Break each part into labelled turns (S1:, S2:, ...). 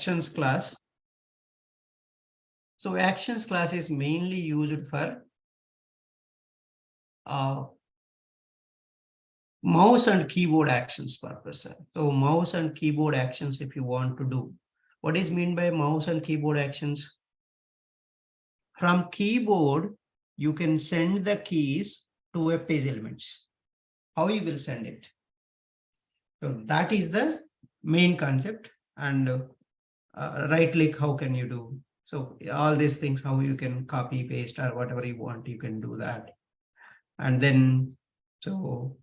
S1: actions class. So actions class is mainly used for mouse and keyboard actions purpose. So mouse and keyboard actions, if you want to do, what is mean by mouse and keyboard actions? From keyboard, you can send the keys to web page elements. How you will send it? So that is the main concept. And right click, how can you do? So all these things, how you can copy, paste, or whatever you want, you can do that. And then, so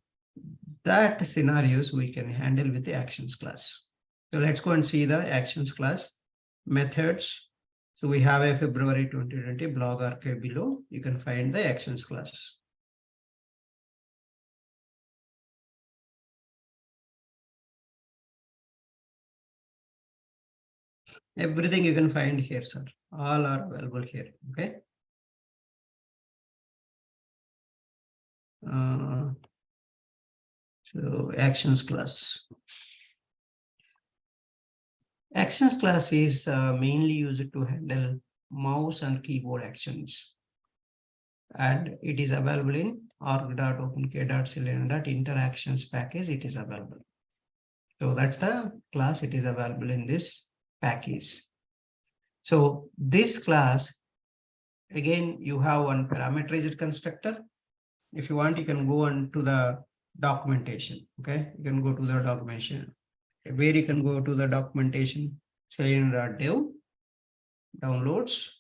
S1: that scenarios we can handle with the actions class. So let's go and see the actions class methods. So we have a February 2020 blog archive below. You can find the actions class. Everything you can find here, sir. All are available here. Okay. So actions class. Actions class is mainly used to handle mouse and keyboard actions. And it is available in org.openk.cylinder.interactions package. It is available. So that's the class. It is available in this package. So this class, again, you have one parameterized constructor. If you want, you can go on to the documentation. Okay, you can go to the documentation. Where you can go to the documentation, cylinder.dev, downloads.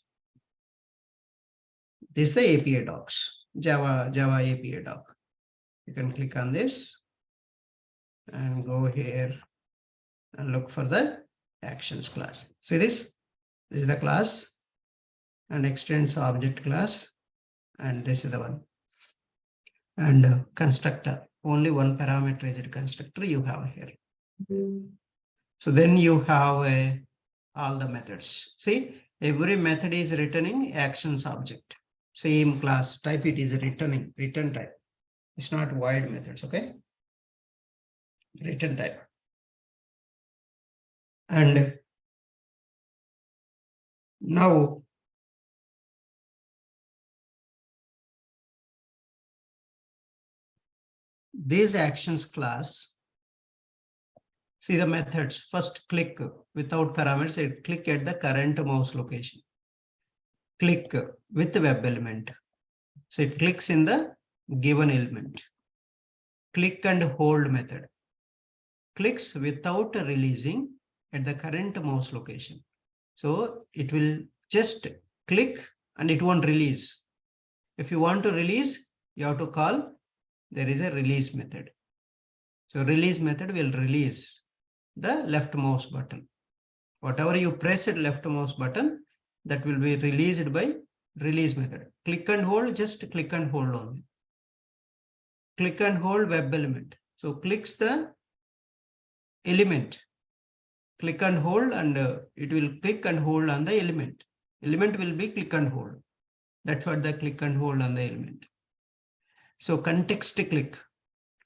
S1: This is the API docs, Java API doc. You can click on this and go here and look for the actions class. See this? This is the class and extends object class, and this is the one. And constructor, only one parameterized constructor you have here. So then you have all the methods. See, every method is returning actions object. Same class type, it is returning, return type. It's not void methods, okay? Return type. And now this actions class, see the methods. First click without parameters, click at the current mouse location. Click with the web element. So it clicks in the given element. Click and hold method. Clicks without releasing at the current mouse location. So it will just click and it won't release. If you want to release, you have to call, there is a release method. So release method will release the left mouse button. Whatever you press at left mouse button, that will be released by release method. Click and hold, just click and hold only. Click and hold web element. So clicks the element. Click and hold, and it will click and hold on the element. Element will be click and hold. That's what the click and hold on the element. So context click.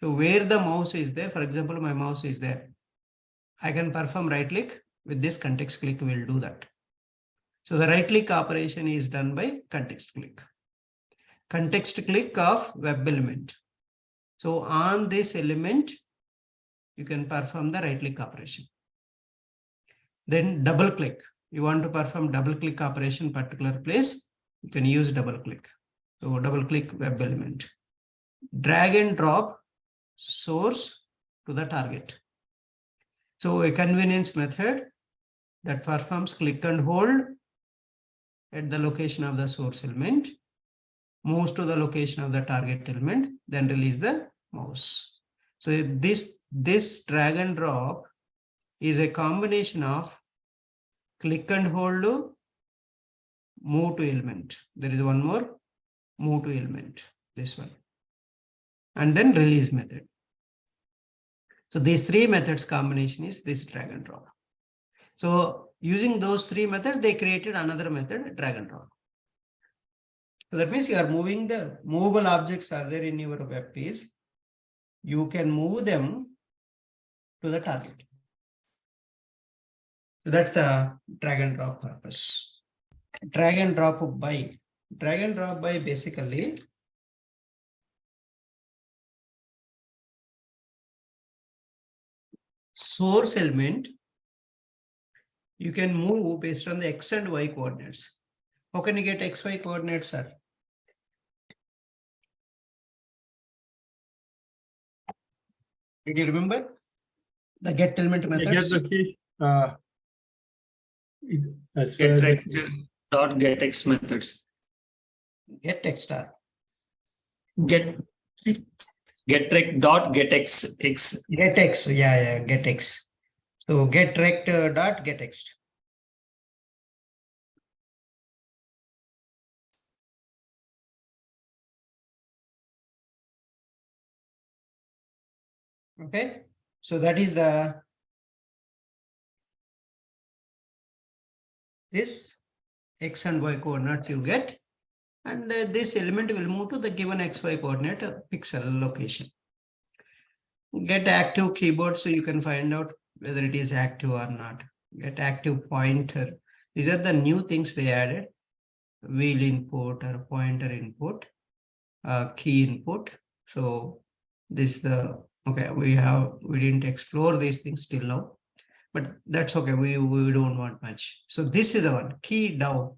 S1: So where the mouse is there, for example, my mouse is there. I can perform right click. With this context click, will do that. So the right click operation is done by context click. Context click of web element. So on this element, you can perform the right click operation. Then double click. You want to perform double click operation particular place, you can use double click. So double click web element. Drag and drop source to the target. So a convenience method that performs click and hold at the location of the source element, moves to the location of the target element, then release the mouse. So this drag and drop is a combination of click and hold, move to element. There is one more, move to element, this one. And then release method. So these three methods combination is this drag and drop. So using those three methods, they created another method, drag and drop. So that means you are moving the movable objects are there in your web page. You can move them to the target. So that's the drag and drop purpose. Drag and drop by. Drag and drop by basically source element you can move based on the x and y coordinates. How can you get xy coordinates, sir? Did you remember the get element methods?
S2: As far as dot get x methods.
S1: Get x star.
S2: Get rect dot get x.
S1: Get x, yeah, get x. So get rect dot get x. Okay, so that is this x and y coordinates you get, and this element will move to the given xy coordinate pixel location. Get active keyboard so you can find out whether it is active or not. Get active pointer. These are the new things they added. Wheel input or pointer input, key input. So this okay, we didn't explore these things till now, but that's okay. We don't want much. So this is the one, key down.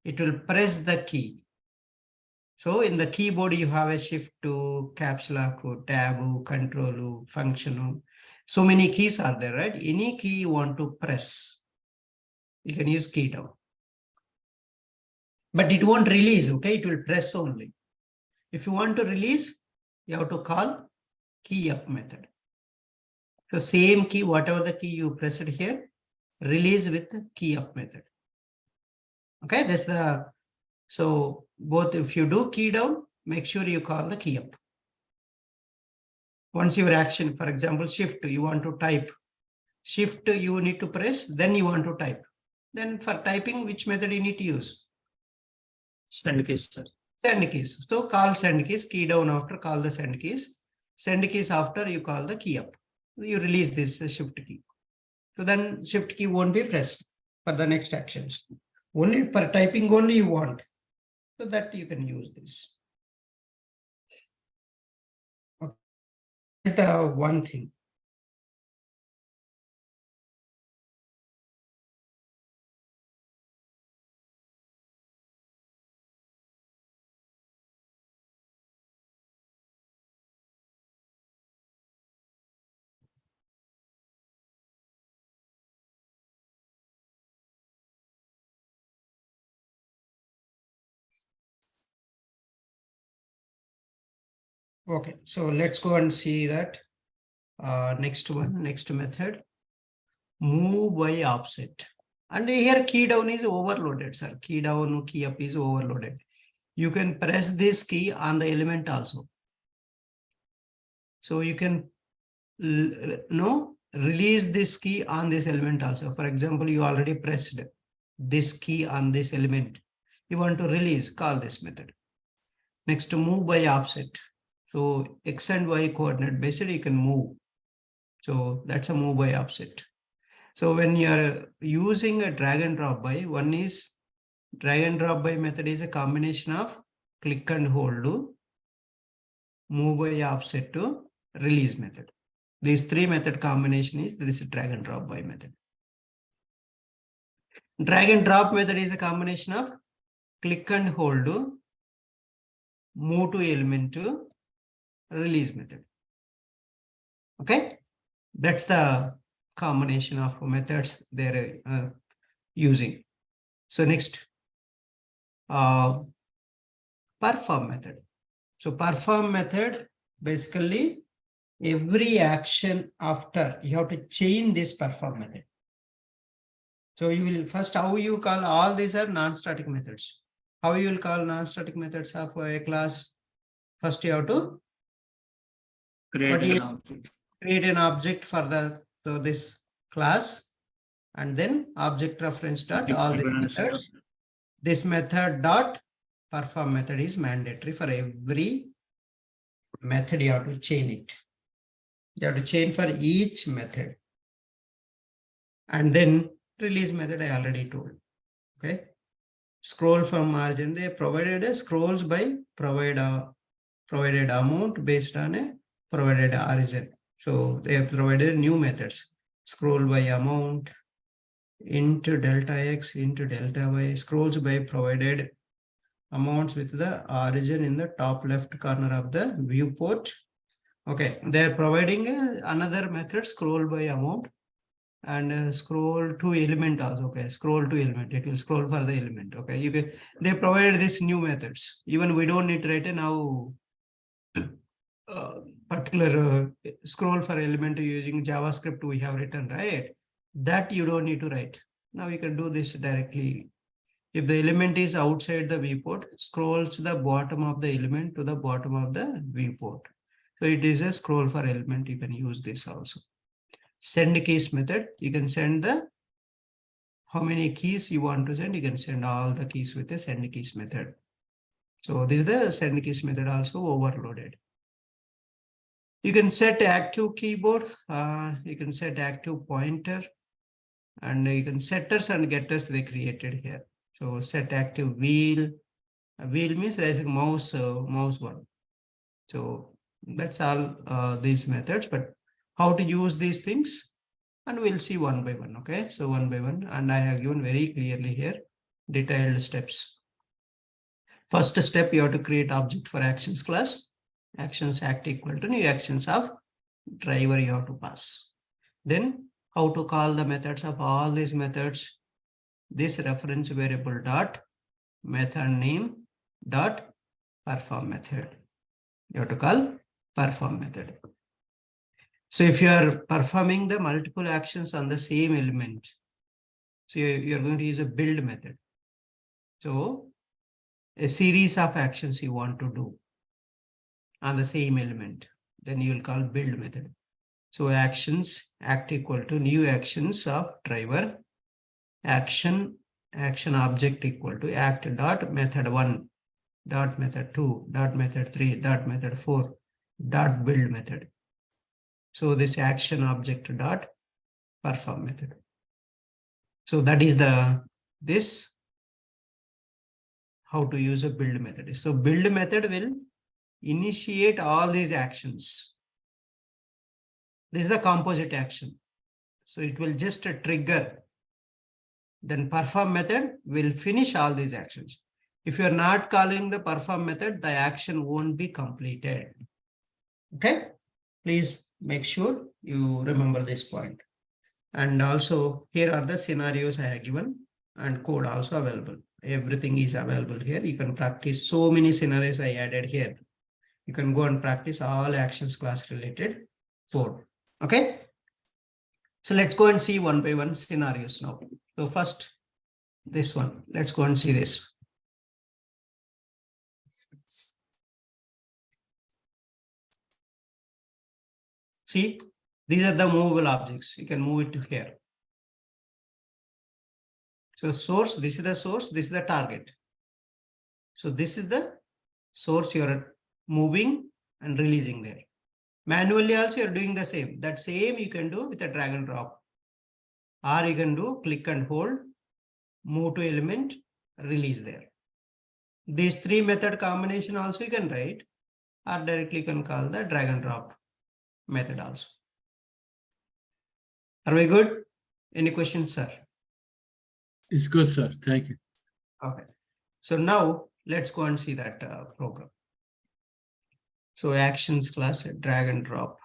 S1: It will press the key. So in the keyboard, you have a shift to caps lock, tab, control, function. So many keys are there, right? Any key you want to press, you can use key down. But it won't release, okay? It will press only. If you want to release, you have to call key up method. So same key, whatever the key you pressed here, release with the key up method. Okay, that's the, so both if you do key down, make sure you call the key up. Once your action, for example, shift, you want to type. Shift you need to press, then you want to type. Then for typing, which method you need to use?
S2: Send keys, sir.
S1: Send keys. So call send keys, key down after, call the send keys. Send keys after, you call the key up. You release this shift key. So then shift key won't be pressed for the next actions. Only for typing only you want. So that you can use this. Okay. That's the one thing. Okay, so let's go and see that. Next one, next method, move by offset. And here key down is overloaded, sir. Key down, key up is overloaded. You can press this key on the element also. So you can release this key on this element also. For example, you already pressed this key on this element. You want to release, call this method. Next, move by offset. So x and y coordinate, basically you can move. So that's a move by offset. So when you're using a drag and drop by, one is drag and drop by method is a combination of click and hold, move by offset to release method. These three method combination is this drag and drop by method. Drag and drop method is a combination of click and hold, move to element to release method. Okay, that's the combination of methods they're using. So next, perform method. So perform method, basically every action after you have to chain this perform method. So you will first, how you call all these are non-static methods. How you will call non-static methods of a class? First you have to create an object for the this class, and then object reference dot all these methods. This method dot perform method is mandatory for every method. You have to chain it. You have to chain for each method. And then release method I already told. Okay. Scroll from margin, they provided a scrolls by provided amount based on a provided origin. So they have provided new methods. Scroll by amount, into delta x, into delta y, scrolls by provided amounts with the origin in the top left corner of the viewport. Okay, they are providing another method, scroll by amount, and scroll to element also. Okay, scroll to element, it will scroll for the element. Okay, you can, they provided these new methods. Even we don't need to write a now particular scroll for element using JavaScript we have written, right? That you don't need to write. Now you can do this directly. If the element is outside the viewport, scrolls the bottom of the element to the bottom of the viewport. So it is a scroll for element. You can use this also. Send keys method. You can send the how many keys you want to send. You can send all the keys with the send keys method. So this is the send keys method also overloaded. You can set active keyboard. You can set active pointer, and you can setters and getters they created here. So set active wheel. Wheel means there is a mouse one. So that's all these methods. But how to use these things, and we'll see one by one. Okay, so one by one, and I have given very clearly here detailed steps. First step, you have to create object for actions class. Actions act equal to new actions of driver you have to pass. Then how to call the methods of all these methods. This reference variable dot method name dot perform method. You have to call perform method. So if you are performing the multiple actions on the same element, so you're going to use a build method. So a series of actions you want to do on the same element, then you will call build method. So actions act equal to new actions of driver, action object equal to act dot method 1 dot method 2 dot method 3 dot method 4 dot build method. So this action object dot perform method. So that is this how to use a build method. So build method will initiate all these actions. This is the composite action. So it will just trigger. Then perform method will finish all these actions. If you are not calling the perform method, the action won't be completed. Okay, please make sure you remember this point. And also here are the scenarios I have given and code also available. Everything is available here. You can practice so many scenarios I added here. You can go and practice all actions class related code. Okay. So let's go and see one by one scenarios now. So first, this one, let's go and see this. See, these are the movable objects. You can move it to here. So source, this is the source, this is the target. So this is the source you're moving and releasing there. Manually also you're doing the same. That same you can do with a drag and drop. Or you can do click and hold, move to element, release there. These three method combination also you can write, or directly you can call the drag and drop method also. Are we good? Any questions, sir?
S2: It's good, sir. Thank you.
S1: Okay. So now let's go and see that program. So actions class, drag and drop.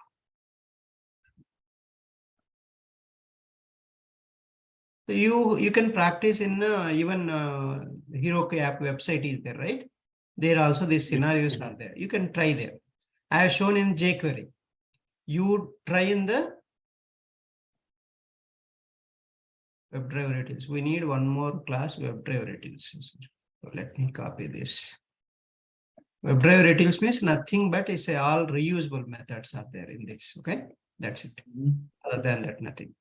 S1: So you can practice in even Heroku app website is there, right? There also these scenarios are there. You can try there. I have shown in jQuery. You try in the WebDriver Actions. We need one more class, WebDriver Actions. So let me copy this. WebDriver Actions means nothing but it's all reusable methods are there in this. Okay, that's it. Other than that, nothing.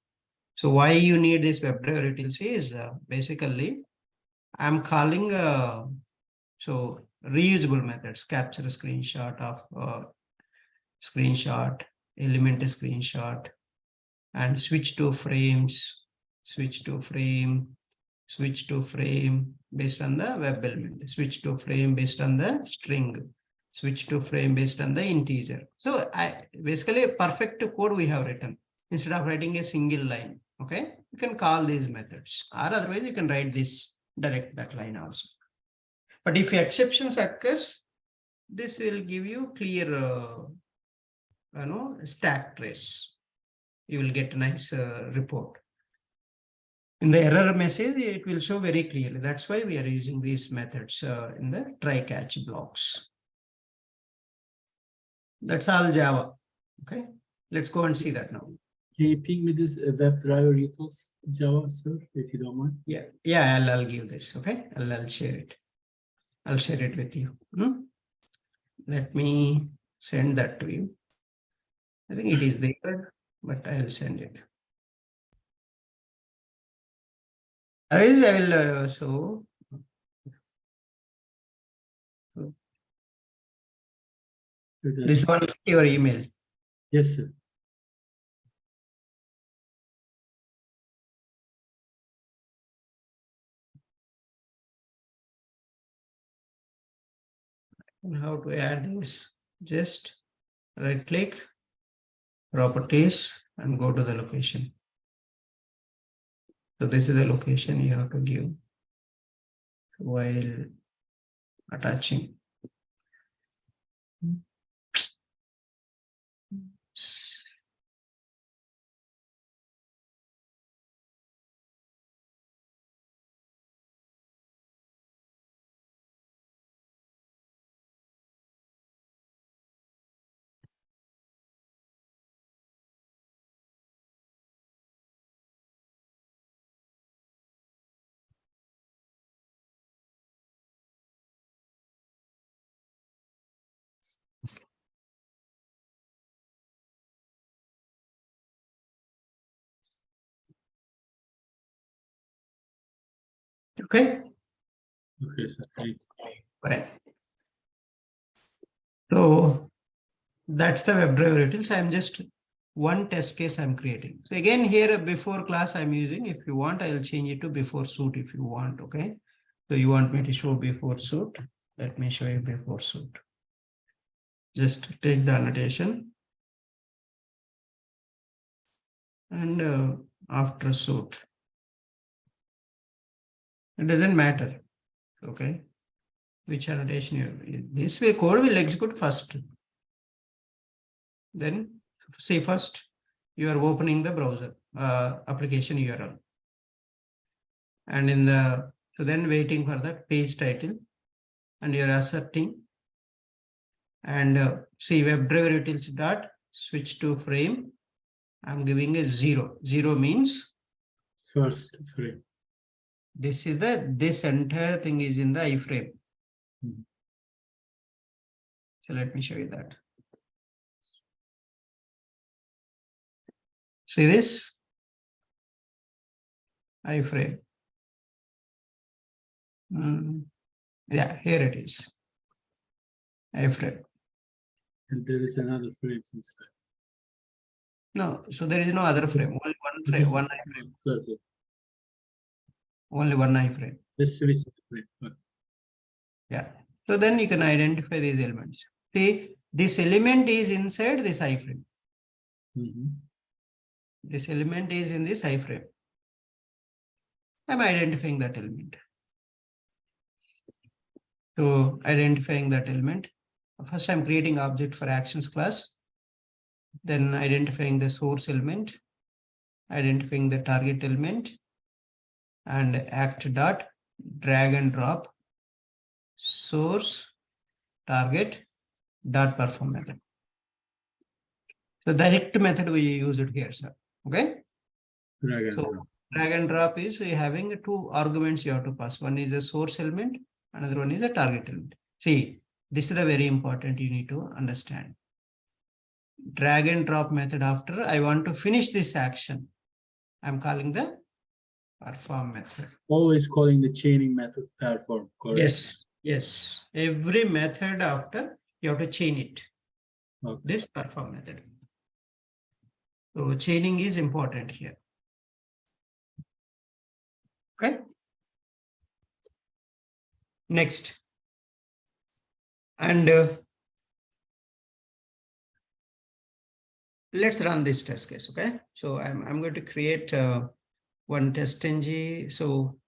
S1: So why you need this WebDriver Actions is basically I'm calling so reusable methods, capture a screenshot of screenshot, element screenshot, and switch to frames, switch to frame, switch to frame based on the web element, switch to frame based on the string, switch to frame based on the integer. So basically a perfect code we have written instead of writing a single line. Okay, you can call these methods, or otherwise you can write this direct that line also. But if exceptions occurs, this will give you clear stack trace. You will get a nice report. In the error message, it will show very clearly. That's why we are using these methods in the try catch blocks. That's all Java. Okay, let's go and see that now.
S3: Can you ping me this WebDriver utils Java, sir, if you don't mind?
S1: Yeah, I'll give this. Okay, I'll share it. I'll share it with you. Let me send that to you. I think it is there, but I'll send it. Otherwise, I will show. This one is your email.
S3: Yes, sir.
S1: And how to add this? Just right click, properties, and go to the location. So this is the location you have to give while attaching. Okay.
S3: Okay, sir. Thank you.
S1: Right. So that's the WebDriver utils. I'm just one test case I'm creating. So again, here before class I'm using. If you want, I'll change it to before suit if you want. Okay. So you want me to show before suit? Let me show you before suit. Just take the annotation and after suit. It doesn't matter. Okay. Which annotation you this way code will execute first. Then say first you are opening the browser application URL. And in the so then waiting for the page title and you're asserting and see WebDriver utils dot switch to frame. I'm giving a 0. 0 means
S3: First frame.
S1: this entire thing is in the iframe. So let me show you that. See this iframe. Yeah, here it is. iframe.
S3: And there is another frame inside.
S1: No, so there is no other frame. Only one frame, one iframe.
S3: Sir.
S1: Only one iframe.
S3: Let's switch the frame. Okay.
S1: Yeah. So then you can identify these elements. See, this element is inside this iframe. This element is in this iframe. I'm identifying that element. So identifying that element. First, I'm creating object for actions class. Then identifying the source element, identifying the target element, and act dot drag and drop source target dot perform method. So direct method we use it here, sir. Okay. Drag and drop is having two arguments you have to pass. One is a source element, another one is a target element. See, this is the very important you need to understand. Drag and drop method after I want to finish this action, I'm calling the perform method.
S3: Always calling the chaining method perform, correct?
S1: Yes. Every method after you have to chain it.
S3: Okay.
S1: This perform method. So chaining is important here. Okay. Next. And let's run this test case. Okay. So I'm going to create one testNG. So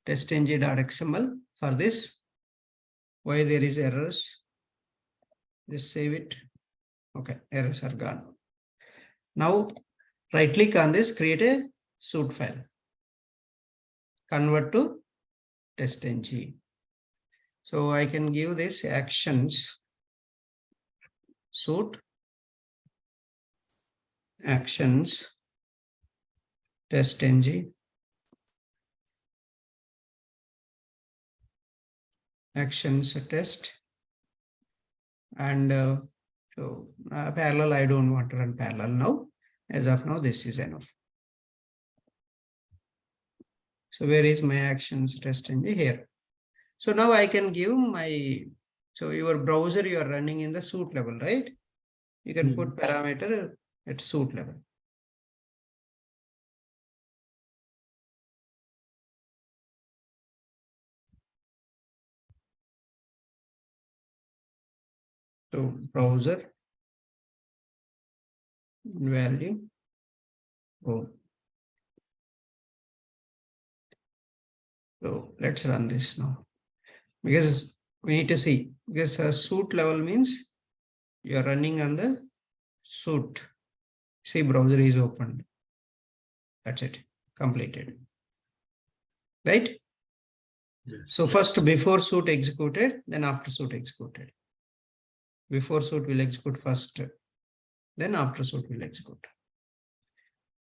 S1: testNG.xml for this. Why there is errors? Just save it. Okay, errors are gone. Now right click on this, create a suite file. Convert to testNG. So I can give this actions suite actions testNG actions test and parallel. I don't want to run parallel now. As of now, this is enough. So where is my actions testNG? Here. So now I can give my, so your browser you are running in the suite level, right? You can put parameter at suite level. So browser value. Oh. So let's run this now. Because we need to see, because suite level means you are running on the suite. See, browser is opened. That's it, completed. Right?
S3: Yes.
S1: So first before suite executed, then after suite executed. Before suite will execute first, then after suite will execute.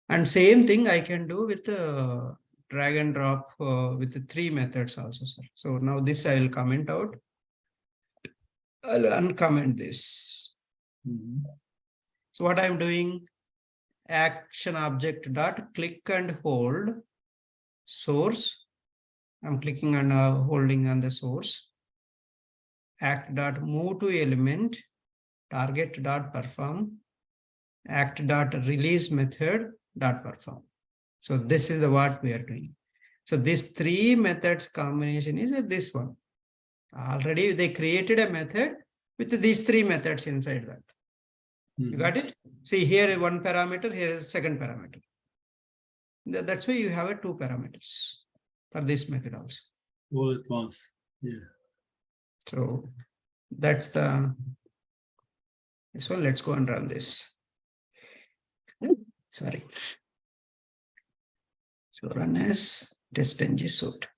S1: And same thing I can do with drag and drop with the 3 methods also, sir. So now this I will comment out. I'll uncomment this. So what I'm doing, action object dot click and hold source. I'm clicking and holding on the source. Act dot move to element, target dot perform, act dot release method dot perform. So this is the what we are doing. So this 3 methods combination is this one. Already they created a method with these 3 methods inside that. You got it? See here one parameter, here is second parameter. That's why you have a 2 parameters for this method also.
S3: All at once. Yeah.
S1: So that's the, so let's go and run this. Sorry. So run as testNG suite.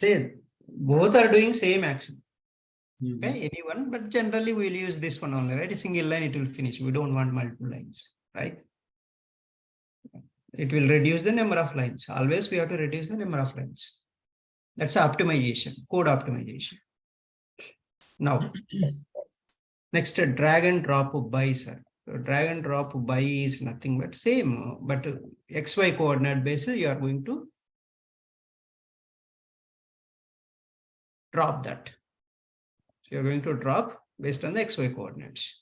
S1: See, both are doing same action. Okay, anyone, but generally we'll use this one only, right? A single line, it will finish. We don't want multiple lines, right? It will reduce the number of lines. Always we have to reduce the number of lines. That's optimization, code optimization. Now, next drag and drop by, sir. So drag and drop by is nothing but same, but XY coordinate basis, you are going to drop that. So you're going to drop based on the XY coordinates.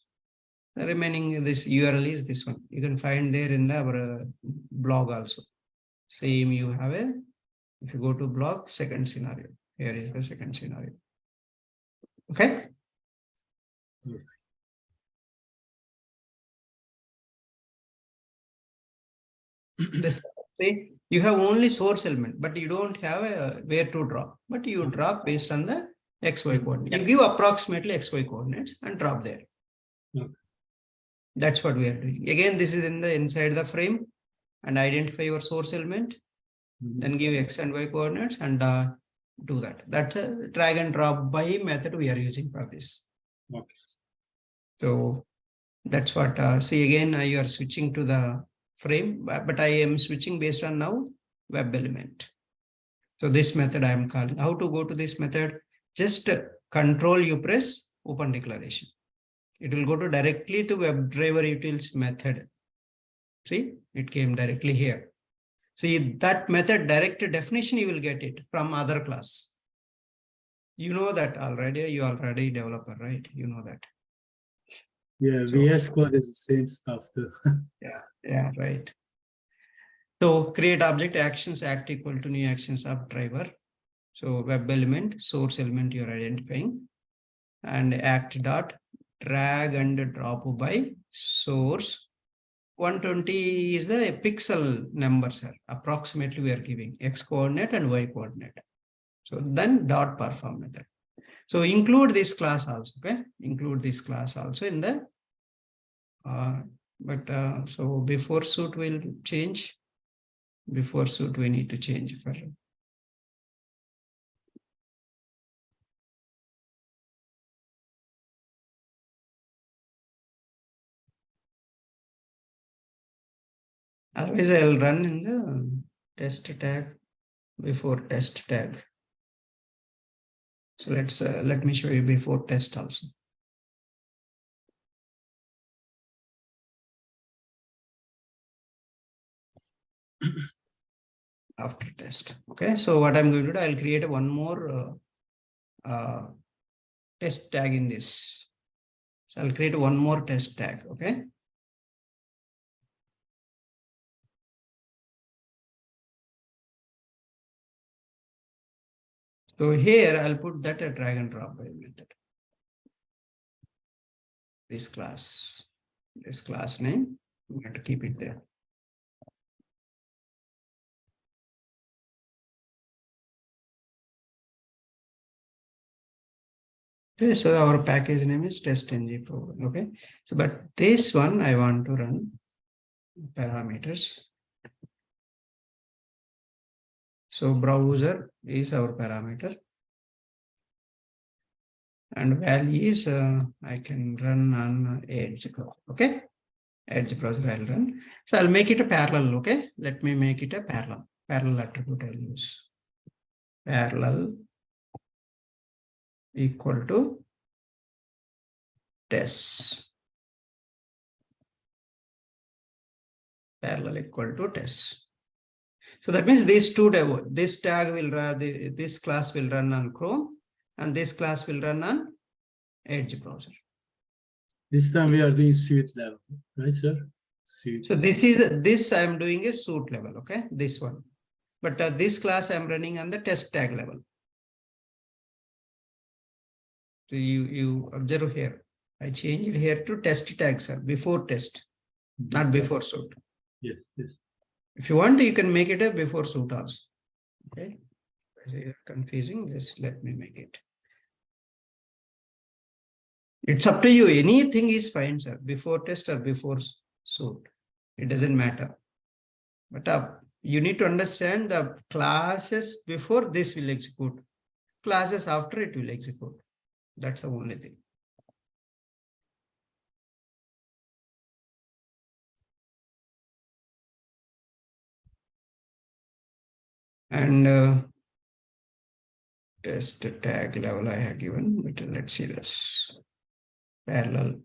S1: The remaining this URL is this one. You can find there in the our blog also. Same you have a, if you go to blog, second scenario. Here is the second scenario. Okay. This, say you have only source element, but you don't have a where to drop, but you drop based on the XY coordinate. You give approximately XY coordinates and drop there. That's what we are doing. Again, this is in the inside the frame and identify your source element, then give X and Y coordinates and do that. That's a drag and drop by method we are using for this.
S3: Okay.
S1: So that's what, see again, you are switching to the frame, but I am switching based on now web element. So this method I am calling. How to go to this method? Just control you press open declaration. It will go to directly to WebDriver utils method. See, it came directly here. See that method direct definition, you will get it from other class. You know that already, you already developer, right? You know that.
S3: Yeah,
S1: So-
S3: VS Code is the same stuff too.
S1: Yeah, right. So create object actions act equal to new actions of driver. So web element, source element you're identifying, and act dot drag and drop by source. 120 is the pixel number, sir. Approximately we are giving X coordinate and Y coordinate. So then dot perform method. So include this class also, okay? Include this class also in the, so before suit will change. Before suit we need to change for. Otherwise I'll run in the test tag before test tag. So let me show you before test also. After test. Okay, so what I'm going to do, I'll create one more test tag in this. So I'll create one more test tag. Okay. So here I'll put that a drag and drop by method. This class name, I'm going to keep it there. Okay, so our package name is testNG program. Okay, so but this one I want to run parameters. So browser is our parameter, and value is I can run on Edge. Okay, Edge browser I'll run. So I'll make it a parallel. Okay, let me make it a parallel attribute. I'll use parallel equal to test. Parallel equal to test. So that means these two, this tag will run, this class will run on Chrome, and this class will run on Edge browser.
S3: This time we are doing suite level, right, sir? Suite.
S1: So this I'm doing a suit level, okay? This one, but this class I'm running on the test tag level. So you observe here, I changed it here to test tag, sir, before test, not before suit.
S3: Yes, yes.
S1: If you want, you can make it a before suit also. Okay, confusing. Just let me make it. It's up to you. Anything is fine, sir. Before test or before suit, it doesn't matter. But you need to understand the classes before this will execute. Classes after it will execute. That's the only thing. And test tag level I have given, but let's see this. Parallel.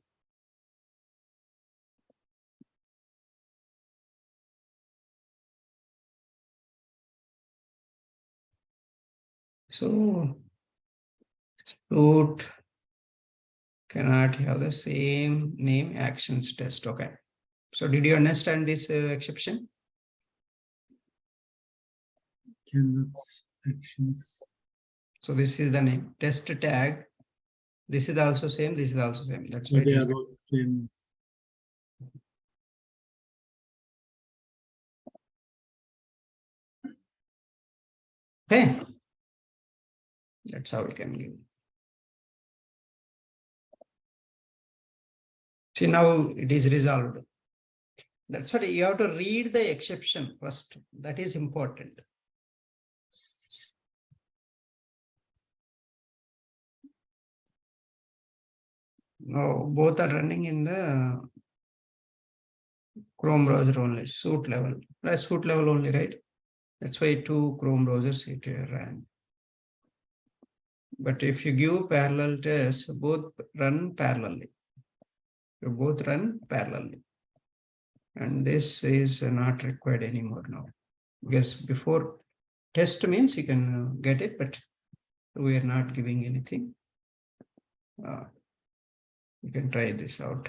S1: So suit cannot have the same name actions test. Okay. So did you understand this exception?
S3: Cannot actions.
S1: So this is the name test tag. This is also same. This is also same. That's why
S3: They
S1: it
S3: are
S1: is.
S3: both same.
S1: Okay. That's how we can give. See, now it is resolved. That's what you have to read the exception first. That is important. No, both are running in the Chrome browser only, suit level. Suit level only, right? That's why two Chrome browsers it ran. But if you give parallel tests, both run parallelly. You both run parallelly. And this is not required anymore now. Because before test means you can get it, but we are not giving anything. You can try this out.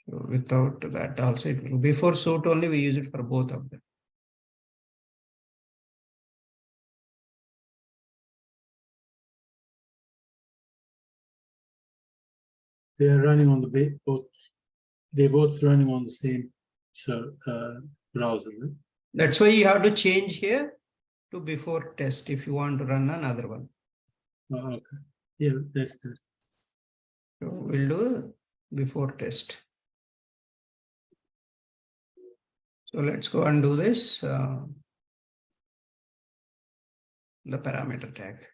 S1: So without that also, before suit only we use it for both of them.
S3: They are running on the both. They both running on the same browser. Right?
S1: That's why you have to change here to before test if you want to run another one.
S3: Okay. Yeah, that's test.
S1: So we'll do before test. So let's go and do this. The parameter tag.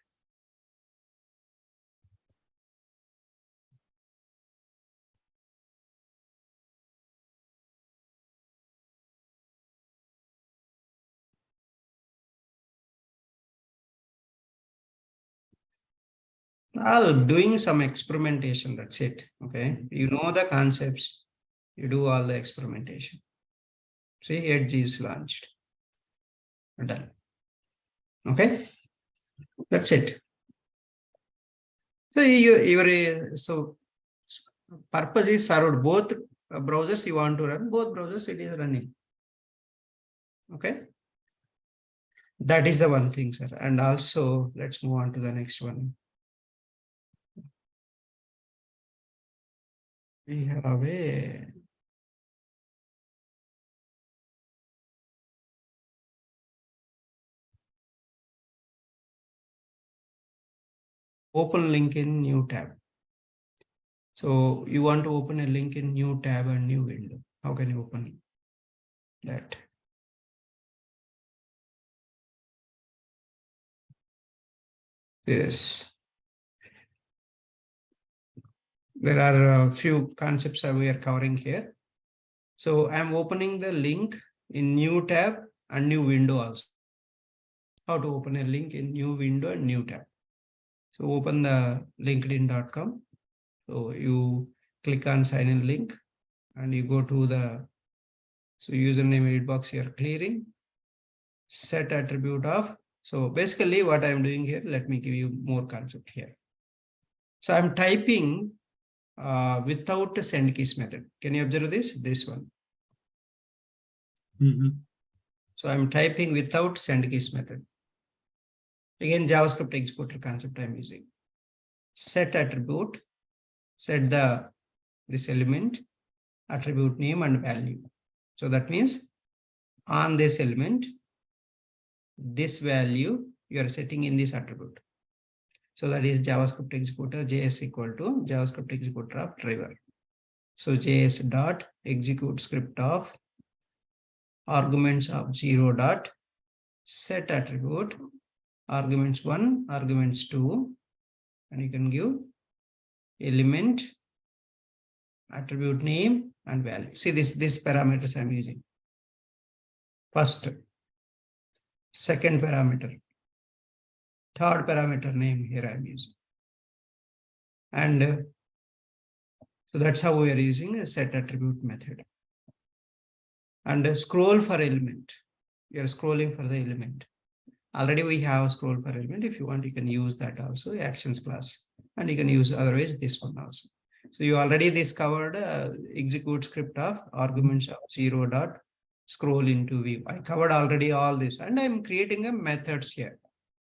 S1: I'm doing some experimentation. That's it. Okay. You know the concepts. You do all the experimentation. See, Edge is launched. Done. Okay. That's it. So so purpose is served both browsers you want to run, both browsers it is running. Okay. That is the one thing, sir. And also let's move on to the next one. We have a open link in new tab. So you want to open a link in new tab and new window. How can you open that? Yes. There are a few concepts that we are covering here. So I'm opening the link in new tab and new window also. How to open a link in new window and new tab. So open the linkedin.com. So you click on sign in link and you go to the username edit box you're clearing. Set attribute of. So basically what I'm doing here, let me give you more concept here. So I'm typing without a send keys method. Can you observe this? This one. So I'm typing without send keys method. Again, JavaScript exporter concept I'm using. Set attribute, set this element, attribute name and value. So that means on this element, this value you are setting in this attribute. So that is JavaScript exporter JS equal to JavaScript exporter of driver. So JS dot execute script of arguments of 0 dot set attribute arguments 1, arguments 2, and you can give element, attribute name and value. See this parameters I'm using. First, second parameter, third parameter name here I'm using. And so that's how we are using a set attribute method. And scroll for element. You're scrolling for the element. Already we have scroll for element. If you want, you can use that also, actions class. And you can use otherwise this one also. So you already discovered execute script of arguments of 0 dot scroll into view. I covered already all this and I'm creating a methods here.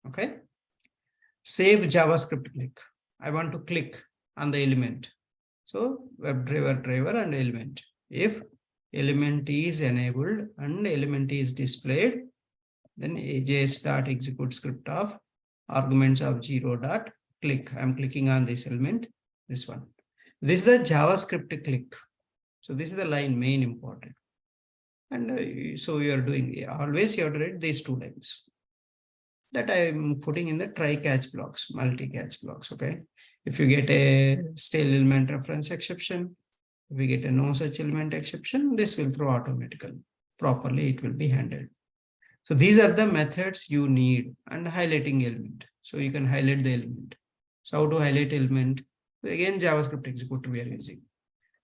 S1: Okay. Save JavaScript click. I want to click on the element. So WebDriver driver and element. If element is enabled and element is displayed, then AJS dot execute script of arguments of 0 dot click. I'm clicking on this element, this one. This is the JavaScript click. So this is the line main important. And so you are doing always you have to write these two lines that I'm putting in the try catch blocks, multi catch blocks. Okay. If you get a stale element reference exception, if we get a no such element exception, this will throw automatically. Properly, it will be handled. So these are the methods you need and highlighting element. So you can highlight the element. So how to highlight element? Again, JavaScript executor we are using.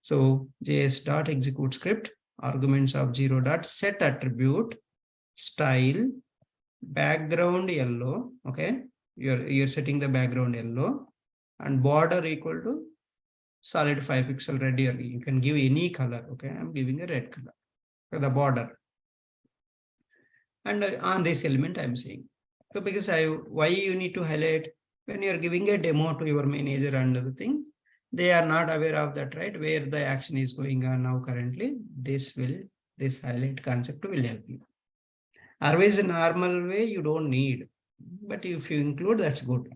S1: So JS dot execute script, arguments of 0 dot set attribute, style, background yellow. Okay. You're setting the background yellow and border equal to solid 5 pixel red here. You can give any color. Okay, I'm giving a red color for the border. And on this element, I'm saying. So because why you need to highlight when you're giving a demo to your manager and the thing, they are not aware of that, right? Where the action is going on now currently, this highlight concept will help you. Otherwise, in normal way, you don't need, but if you include, that's good.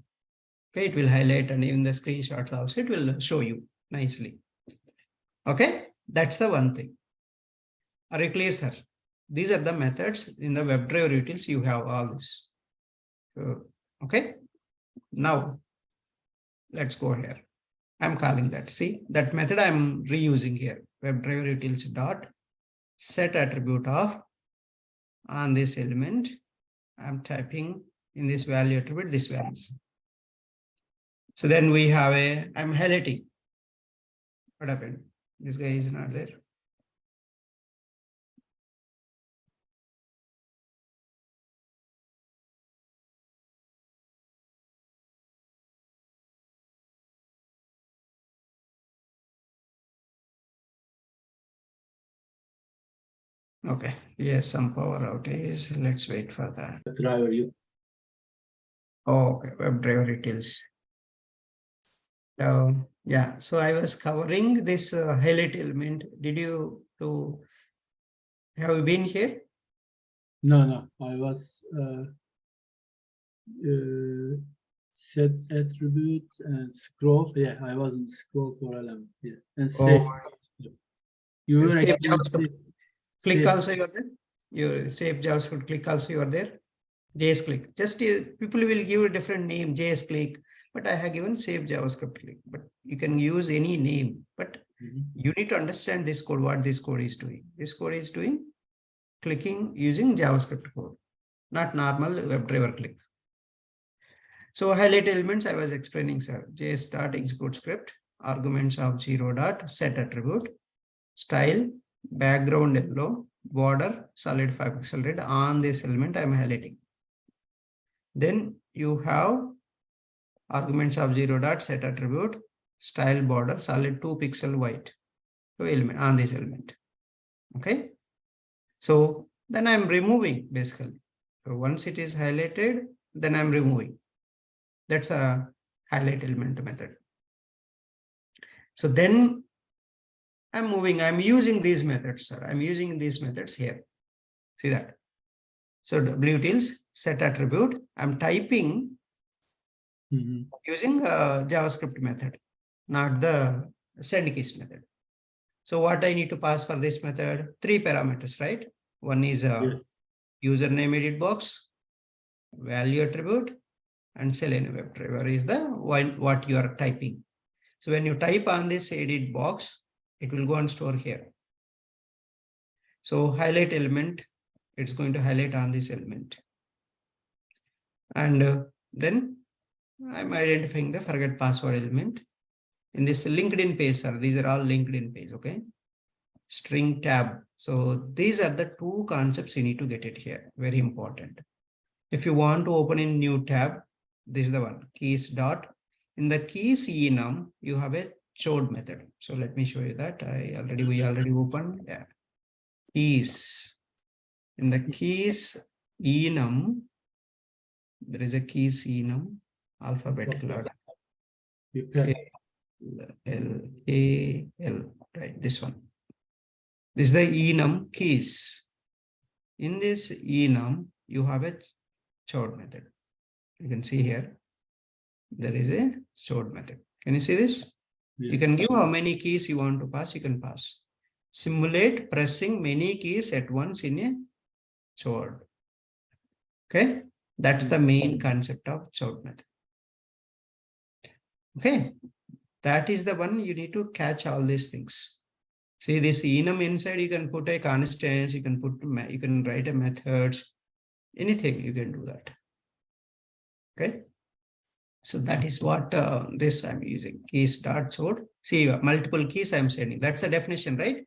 S1: Okay, it will highlight, and even the screenshots also, it will show you nicely. Okay, that's the one thing. Are you clear, sir? These are the methods in the WebDriver utils. You have all this. Okay, now let's go here. I'm calling that. See that method I'm reusing here. WebDriver utils dot set attribute of on this element. I'm typing in this value attribute this value. So then we have I'm highlighting. What happened? This guy is not there. Okay, yes, some power outage. Let's wait for that.
S3: Driver you.
S1: Oh, okay, WebDriver utils. Yeah, so I was covering this highlight element. Did you have you been here?
S3: No, I was set attribute and scroll. Yeah, I was in scroll for element. Yeah, and save. You were
S1: Save
S3: explaining
S1: JavaScript. Click
S3: save.
S1: also you are there. You save JavaScript click also you are there. JS click. Just people will give a different name, JS click, but I have given save JavaScript click. But you can use any name. But you need to understand this code. What this code is doing. This code is doing clicking using JavaScript code, not normal WebDriver click. So highlight elements I was explaining, sir. JS start execute script arguments of 0 dot set attribute style background yellow border solid 5 pixel red on this element I'm highlighting. Then you have arguments of 0 dot set attribute style border solid 2 pixel white to element on this element. Okay, so then I'm removing basically. So once it is highlighted, then I'm removing. That's a highlight element method. So then I'm moving, I'm using these methods, sir. I'm using these methods here. See that? So WTils set attribute, I'm typing using a JavaScript method, not the send keys method. So what I need to pass for this method? 3 parameters, right? One is a username edit box, value attribute, and Selenium WebDriver is the one what you are typing. So when you type on this edit box, it will go and store here. So highlight element, it's going to highlight on this element. And then I'm identifying the forget password element. In this LinkedIn page, sir, these are all LinkedIn page, okay? String tab. So these are the 2 concepts you need to get it here. Very important. If you want to open a new tab, this is the one, keys dot. In the keys enum, you have a chode method. So let me show you that. We already opened. Yeah. Keys. In the keys enum, there is a keys enum, alphabetical order. L, right? This one. This is the enum keys. In this enum, you have a chode method. You can see here, there is a chode method. Can you see this? Yeah. You can give how many keys you want to pass, you can pass. Simulate pressing many keys at once in a chode. Okay, that's the main concept of chode method. Okay, that is the one you need to catch all these things. See this enum inside, you can put a constants, you can write a methods, anything you can do that. Okay, so that is what this I'm using, keys dot chode. See, multiple keys I'm sending. That's the definition, right?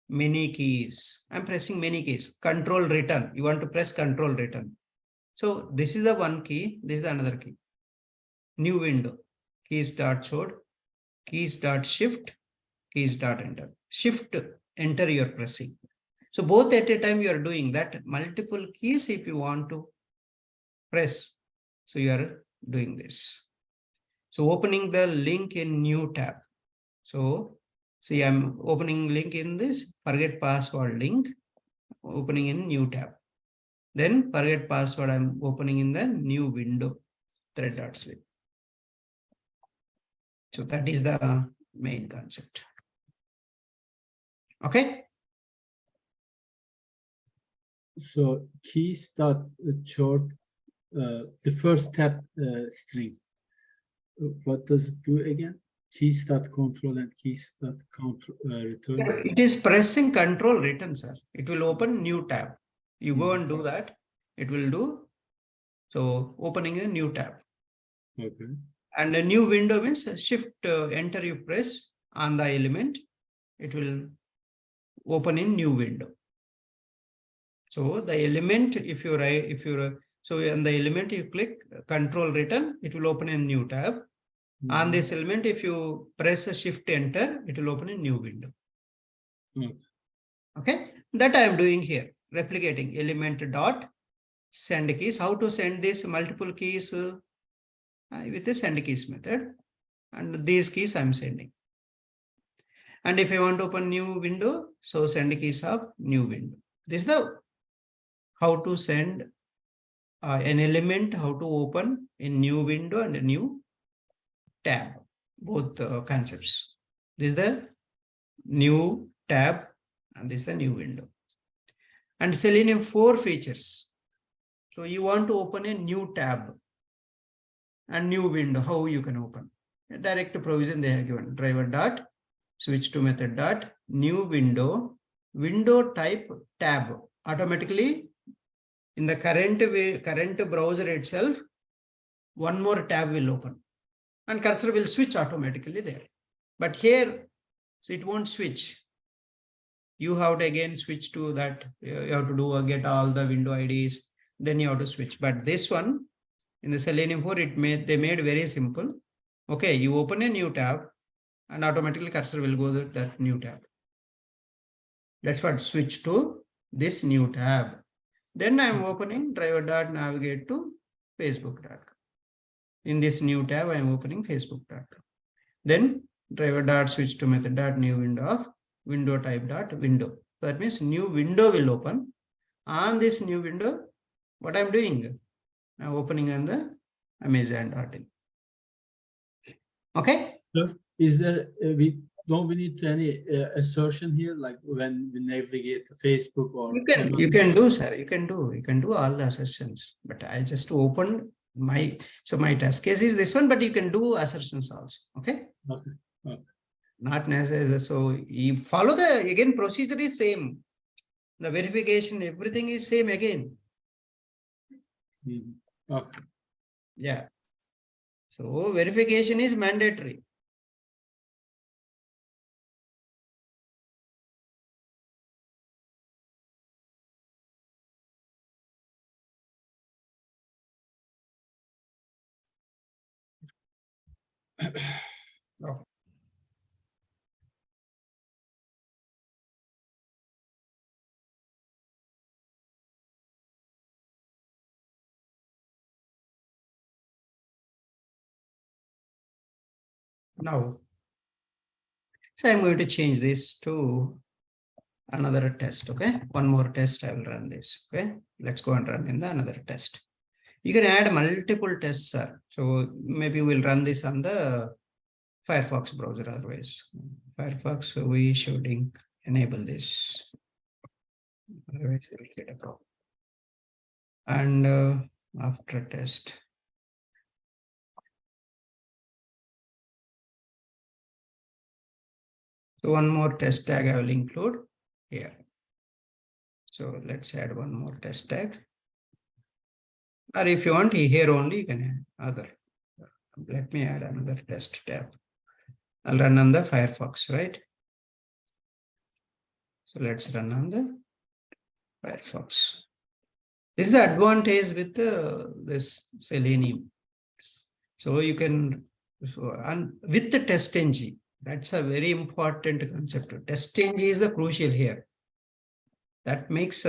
S1: Many keys. I'm pressing many keys. Control return. You want to press control return. So this is the one key. This is the another key. New window. Keys dot chode. keys.shift, keys.enter. Shift, enter you're pressing. So both at a time you are doing that. Multiple keys if you want to press. So you are doing this. So opening the link in new tab. So see, I'm opening link in this forget password link, opening in new tab. Then forget password, I'm opening in the new window, thread.slip. So that is the main concept. Okay.
S3: So keys start short, the first tab string. What does it do again? Keys start control and keys start return.
S1: It is pressing control return, sir. It will open new tab. You go and do that. It will do. So opening a new tab.
S3: Okay.
S1: And a new window means shift enter you press on the element. It will open in new window. So the element, if you write, so on the element you click control return, it will open a new tab. On this element, if you press a shift enter, it will open a new window. Okay, that I am doing here, replicating element dot send keys. How to send this multiple keys with the send keys method, and these keys I'm sending. And if I want to open new window, so send keys of new window. This is the how to send an element, how to open a new window and a new tab, both concepts. This is the new tab and this is the new window. And Selenium 4 features. So you want to open a new tab and new window, how you can open? A direct provision they have given, driver dot switch to method dot new window, window type tab. Automatically in the current browser itself, one more tab will open and cursor will switch automatically there. But here, so it won't switch. You have to again switch to that. You have to do get all the window IDs, then you have to switch. But this one in the Selenium 4, they made very simple. Okay, you open a new tab and automatically cursor will go to that new tab. That's what switch to this new tab. Then I'm opening driver.navigate to facebook.com. In this new tab, I'm opening facebook.com. Then driver.switch to method.new window of window type.window. That means new window will open. On this new window, what I'm doing? I'm opening on the Amazon.in. Okay.
S3: So is there we need any assertion here, like when we navigate to Facebook or
S1: you can do, sir. You can do all the assertions. But I just opened my test case is this one, but you can do assertions also. Okay.
S3: Okay.
S1: Not necessary. So you follow the again procedure is same. The verification, everything is same again.
S3: Okay.
S1: Yeah. So verification is mandatory. Oh. Now, so I'm going to change this to another test. Okay, one more test. I will run this. Okay, let's go and run in the another test. You can add multiple tests, sir. So maybe we'll run this on the Firefox browser. Otherwise, Firefox, we should enable this. Otherwise, we'll get a problem. And after test. So one more test tag I will include here. So let's add one more test tag. Or if you want here only, you can add other. Let me add another test tab. I'll run on the Firefox, right? So let's run on the Firefox. This is the advantage with this Selenium. So you can So, and with the testNG, that's a very important concept. testNG is the crucial here. That makes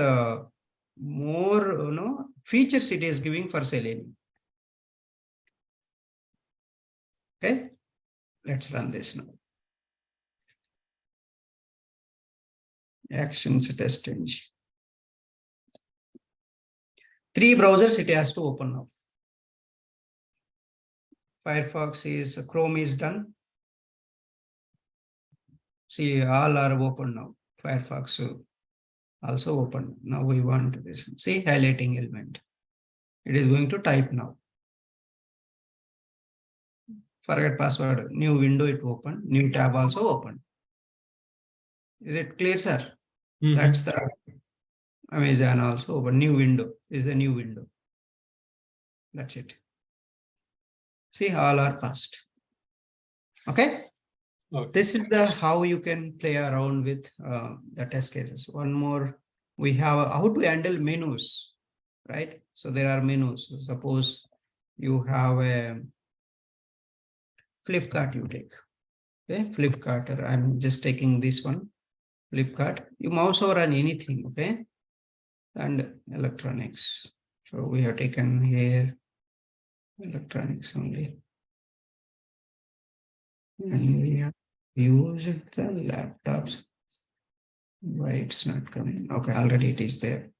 S1: more features it is giving for Selenium. Okay, let's run this now. Actions testNG. 3 browsers it has to open now. Firefox is, Chrome is done. See, all are open now. Firefox also open. Now we want this. See, highlighting element. It is going to type now. Forget password. New window it open. New tab also open. Is it clear, sir?
S3: Mhm.
S1: That's the Amazon also open. New window is the new window. That's it. See, all are passed. Okay.
S3: Okay.
S1: This is the how you can play around with the test cases. One more, we have how to handle menus, right? So there are menus. So suppose you have a Flipkart you take. Okay, Flipkart, or I'm just taking this one. Flipkart, you mouse over on anything, okay? And electronics. So we have taken here electronics only. And we have used the laptops. Why it's not coming? Okay, already it is there.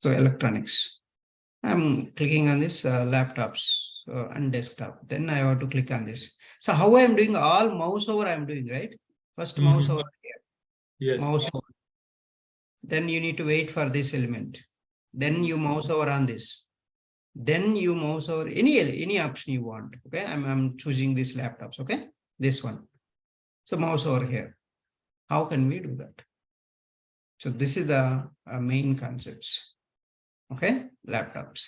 S1: So electronics. I'm clicking on this laptops and desktop. Then I have to click on this. So how I am doing all mouse over I'm doing, right? First mouse over here.
S3: Yes.
S1: Mouse over. Then you need to wait for this element. Then you mouse over on this. Then you mouse over any option you want. Okay, I'm choosing these laptops. Okay, this one. So mouse over here. How can we do that? So this is the main concepts. Okay, laptops.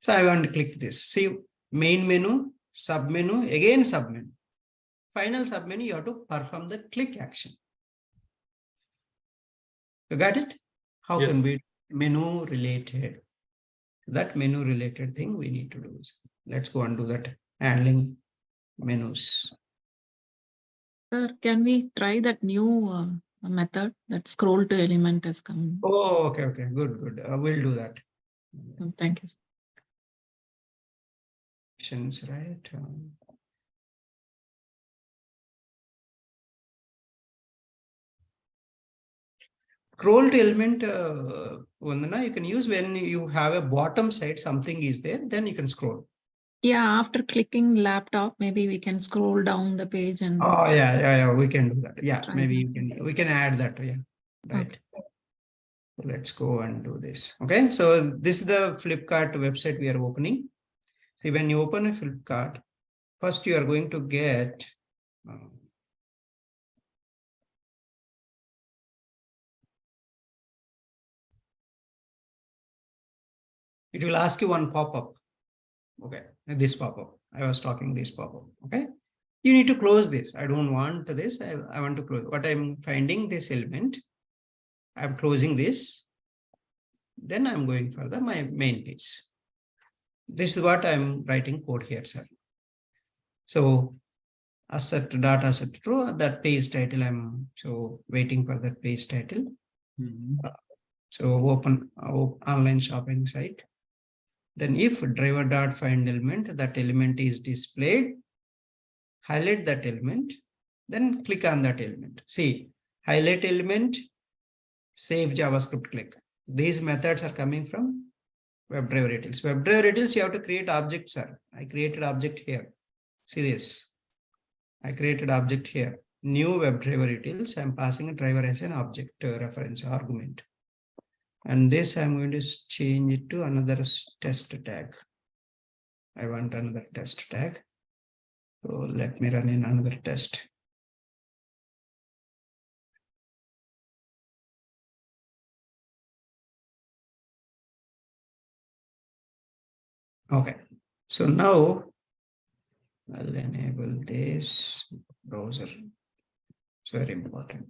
S1: So I want to click this. See, main menu, sub menu, again sub menu. Final sub menu, you have to perform the click action. You got it? How
S3: Yes.
S1: can we menu related? That menu related thing we need to do. Let's go and do that. Handling menus.
S4: Sir, can we try that new method that scroll to element has come?
S1: Oh, okay, okay, good, good. We'll do that.
S4: Thank you, sir.
S1: Actions, right? Scroll to element, Vandana, you can use when you have a bottom side, something is there, then you can scroll.
S4: Yeah, after clicking laptop, maybe we can scroll down the page and.
S1: Oh, yeah, we can do that. Yeah,
S4: Try
S1: maybe
S4: that.
S1: we can add that. Yeah, right.
S4: Okay.
S1: Let's go and do this. Okay, so this is the Flipkart website we are opening. See, when you open a Flipkart, first you are going to get it will ask you one pop-up. Okay, this pop-up. I was talking this pop-up. Okay, you need to close this. I don't want this. I want to close. But I'm finding this element. I'm closing this. Then I'm going for my main page. This is what I'm writing code here, sir. So asset true, that page title, I'm waiting for that page title. So open online shopping site. Then if driver.find element, that element is displayed, highlight that element, then click on that element. See, highlight element, save JavaScript click. These methods are coming from WebDriver Actions. WebDriver Actions, you have to create objects, sir. I created object here. See this. I created object here. New WebDriver Actions. I'm passing a driver as an object reference argument. And this I'm going to change it to another test tag. I want another test tag. So let me run in another test. Okay, so now I'll enable this browser. It's very important.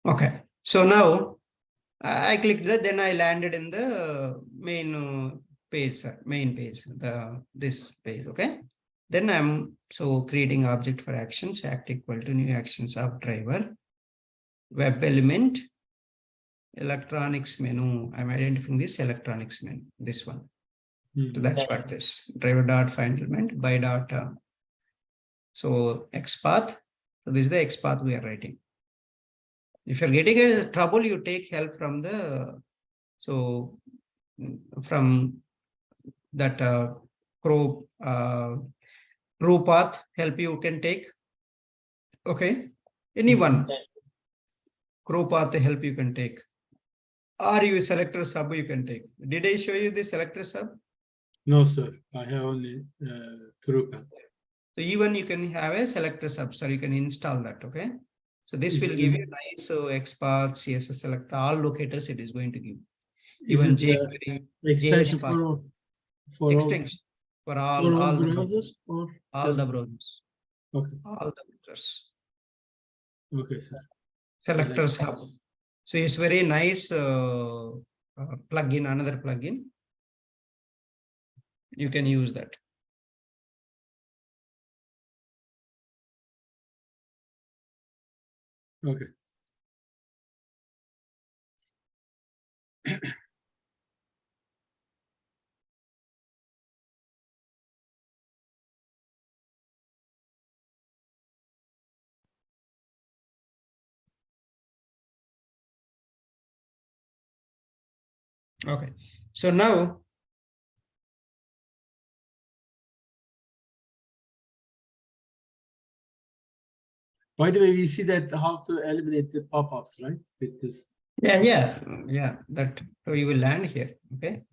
S1: Okay, so now I clicked that, then I landed in the main page, sir, main page, this page, okay? Then I'm creating object for actions, act equal to new actions of driver, web element, electronics menu. I'm identifying this electronics menu, this one. So that's what this driver dot find element by dot. So XPath. So this is the XPath we are writing. If you're getting a trouble, you take help from the from that true path help you can take. Okay, anyone crow path help you can take, or you selector sub you can take. Did I show you the selector sub?
S3: No, sir. I have only true path.
S1: So even you can have a selector sub, so you can install that. Okay, so this will give you nice XPath, CSS selector, all locators it is going to give. Even jQuery,
S3: extension
S1: JS
S3: for
S1: extension for all the
S3: browsers or
S1: all
S3: just...
S1: the browsers.
S3: Okay.
S1: All the browsers.
S3: Okay, sir.
S1: Selector sub. So it's very nice plugin, another plugin. You can use that.
S3: Okay.
S1: Okay. So now
S3: By the way, we see that how to eliminate the pop-ups, right? With this.
S1: yeah. That so you will land here. Okay.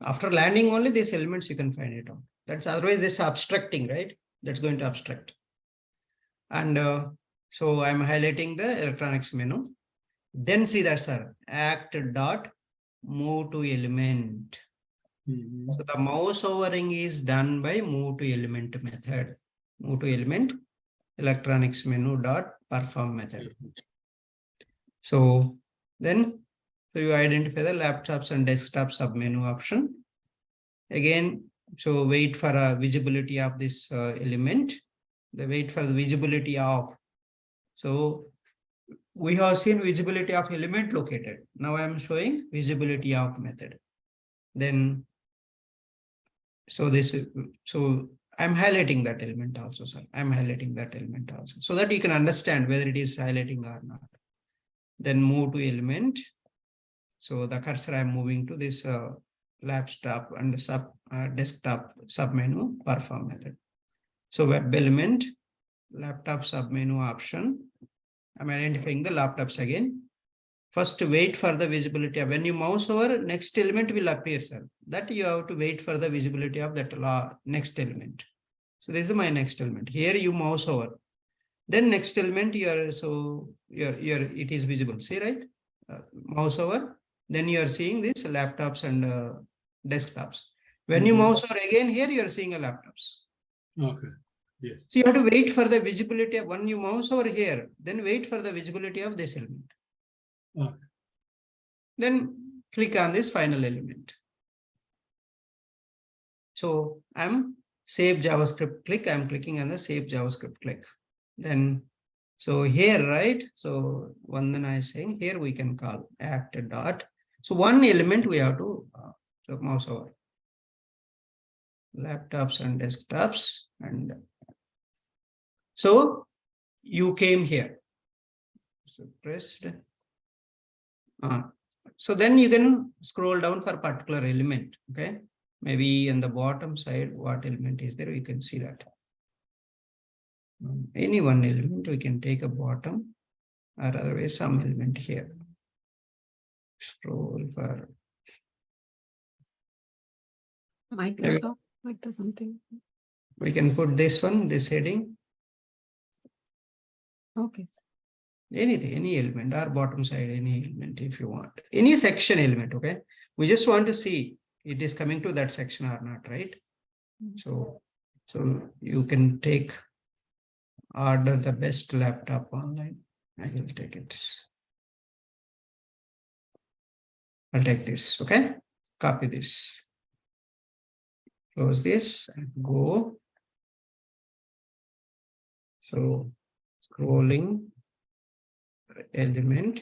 S1: After landing only these elements you can find it out. That's otherwise this abstracting, right? That's going to abstract. And so I'm highlighting the electronics menu. Then see that, sir, act dot move to element. So the mouse hovering is done by move to element method. Move to element electronics menu dot perform method. So then you identify the laptops and desktop submenu option. Again, so wait for a visibility of this element. The wait for the visibility of. So we have seen visibility of element located. Now I am showing visibility of method. Then so I'm highlighting that element also, sir. I'm highlighting that element also so that you can understand whether it is highlighting or not. Then move to element. So the cursor I'm moving to this laptop and desktop submenu perform method. So web element, laptop submenu option. I'm identifying the laptops again. First, wait for the visibility of when you mouse over, next element will appear, sir. That you have to wait for the visibility of that next element. So this is my next element. Here you mouse over. Then next element it is visible. See, right? Mouse over. Then you are seeing this laptops and desktops. When you mouse over again, here you are seeing a laptops.
S3: Okay. Yes.
S1: So you have to wait for the visibility of when you mouse over here, then wait for the visibility of this element.
S3: Okay.
S1: Then click on this final element. So I'm save JavaScript click. I'm clicking on the save JavaScript click. Then so here, right? So Vandana is saying here we can call act dot. So one element we have to so mouse over. Laptops and desktops, and so you came here. So pressed. So then you can scroll down for a particular element. Okay, maybe in the bottom side, what element is there? You can see that. Any one element we can take a bottom, or otherwise some element here. Scroll for
S4: Microsoft, like something.
S1: We can put this one, this heading.
S4: Okay.
S1: Anything, any element, or bottom side, any element if you want. Any section element, okay? We just want to see it is coming to that section or not, right? So you can take order the best laptop online. I will take it. I'll take this. Okay. Copy this. Close this and go. So scrolling element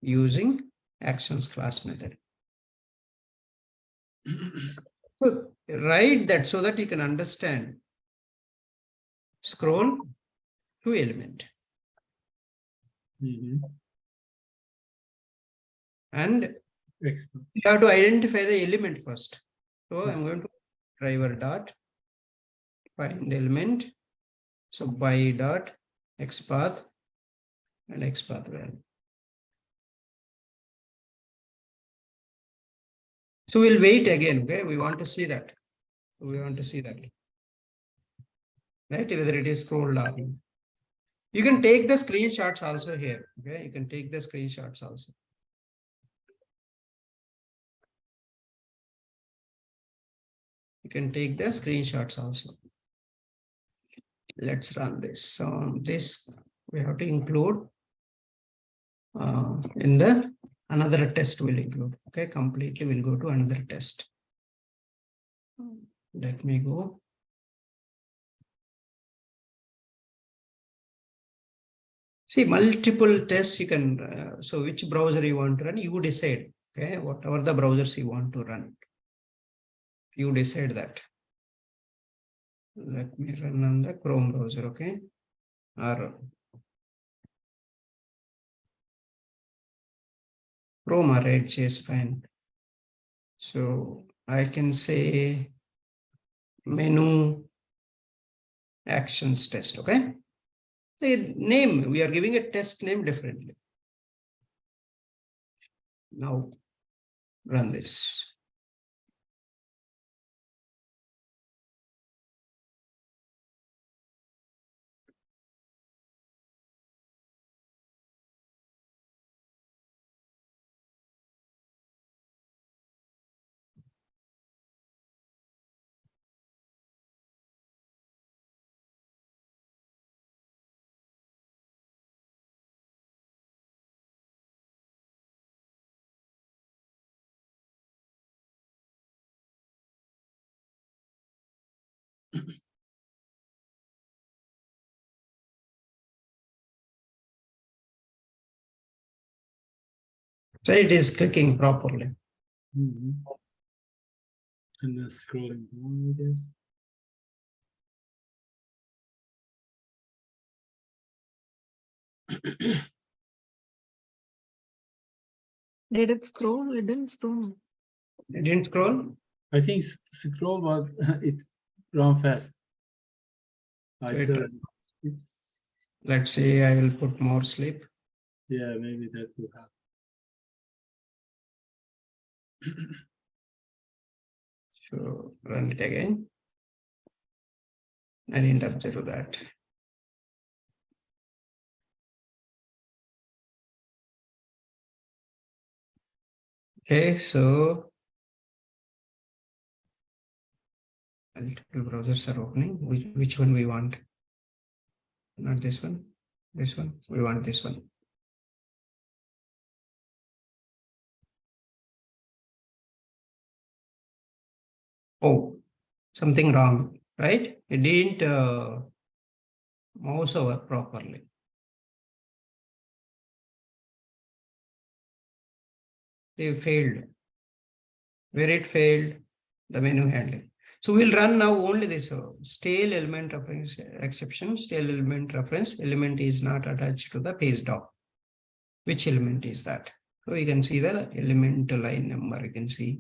S1: using actions class method. So write that so that you can understand. Scroll to element. And
S3: Excellent.
S1: you have to identify the element first. So I'm going to driver dot find element. So by dot xpath and xpath value. So we'll wait again. Okay, we want to see that. We want to see that. Right, whether it is scrolled down. You can take the screenshots also here. Okay, you can take the screenshots also. You can take the screenshots also. Let's run this. So this we have to include in the another test will include. Okay, completely we'll go to another test. Let me go. See, multiple tests you can, so which browser you want to run, you decide, okay, whatever the browsers you want to run. You decide that. Let me run on the Chrome browser, okay? Or Chrome or Edge is fine. So I can say menu actions test, okay? The name, we are giving a test name differently. Now run this. So it is clicking properly.
S3: And then scrolling down, I guess.
S4: Did it scroll? It didn't scroll.
S1: It didn't scroll.
S3: I think scroll, but it run fast. I
S1: Wait,
S3: said it's,
S1: let's see, I will put more sleep.
S3: yeah, maybe that will happen.
S1: So run it again. I didn't observe that. Okay, so multiple browsers are opening. Which one we want? Not this one. This one. We want this one. Oh, something wrong, right? It didn't mouse over properly. They failed. Where it failed, the menu handling. So we'll run now only this stale element reference exception. Stale element reference element is not attached to the page doc. Which element is that? So you can see the element line number. You can see.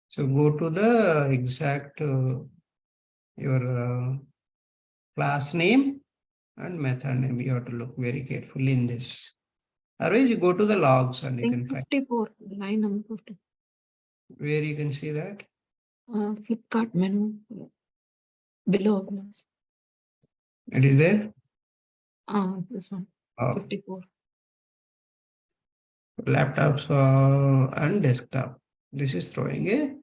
S1: So go to the exact your class name and method name. You have to look very carefully in this. Otherwise, you go to the logs and you can find
S4: 54, line number 50.
S1: where you can see that.
S4: Flipkart menu below.
S1: It is there.
S4: This one,
S1: Oh,
S4: 54.
S1: laptops and desktop. This is throwing a.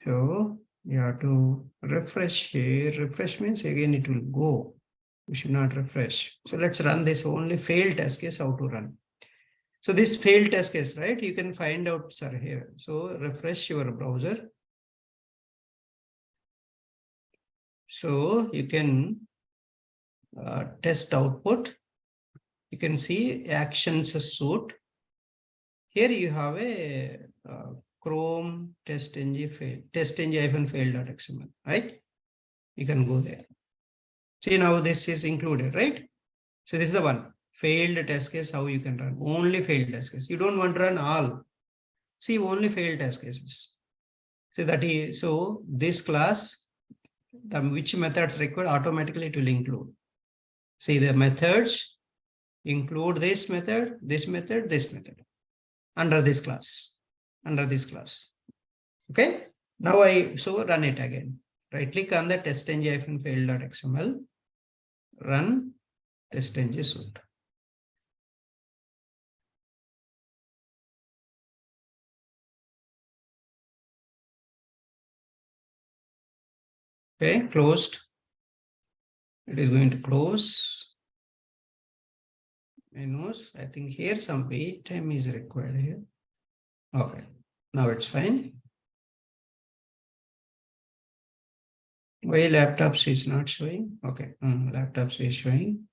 S1: So you have to refresh here. Refresh means again it will go. We should not refresh. So let's run this only failed test case how to run. So this failed test case, right? You can find out, sir, here. So refresh your browser. So you can test output. You can see actions suite. Here you have a Chrome testng fail, testng-fail.xml, right? You can go there. See, now this is included, right? So this is the one failed test case, how you can run only failed test case. You don't want to run all. See, only failed test cases. So that is, so this class, which methods required, automatically it will include. See, the methods include this method, this method, this method under this class, Okay. Now so run it again. Right click on the testng-fail.xml, run testng suite. Okay, closed. It is going to close. Menus. I think here some wait time is required here. Okay, now it's fine. Why laptops is not showing? Okay, laptops is showing.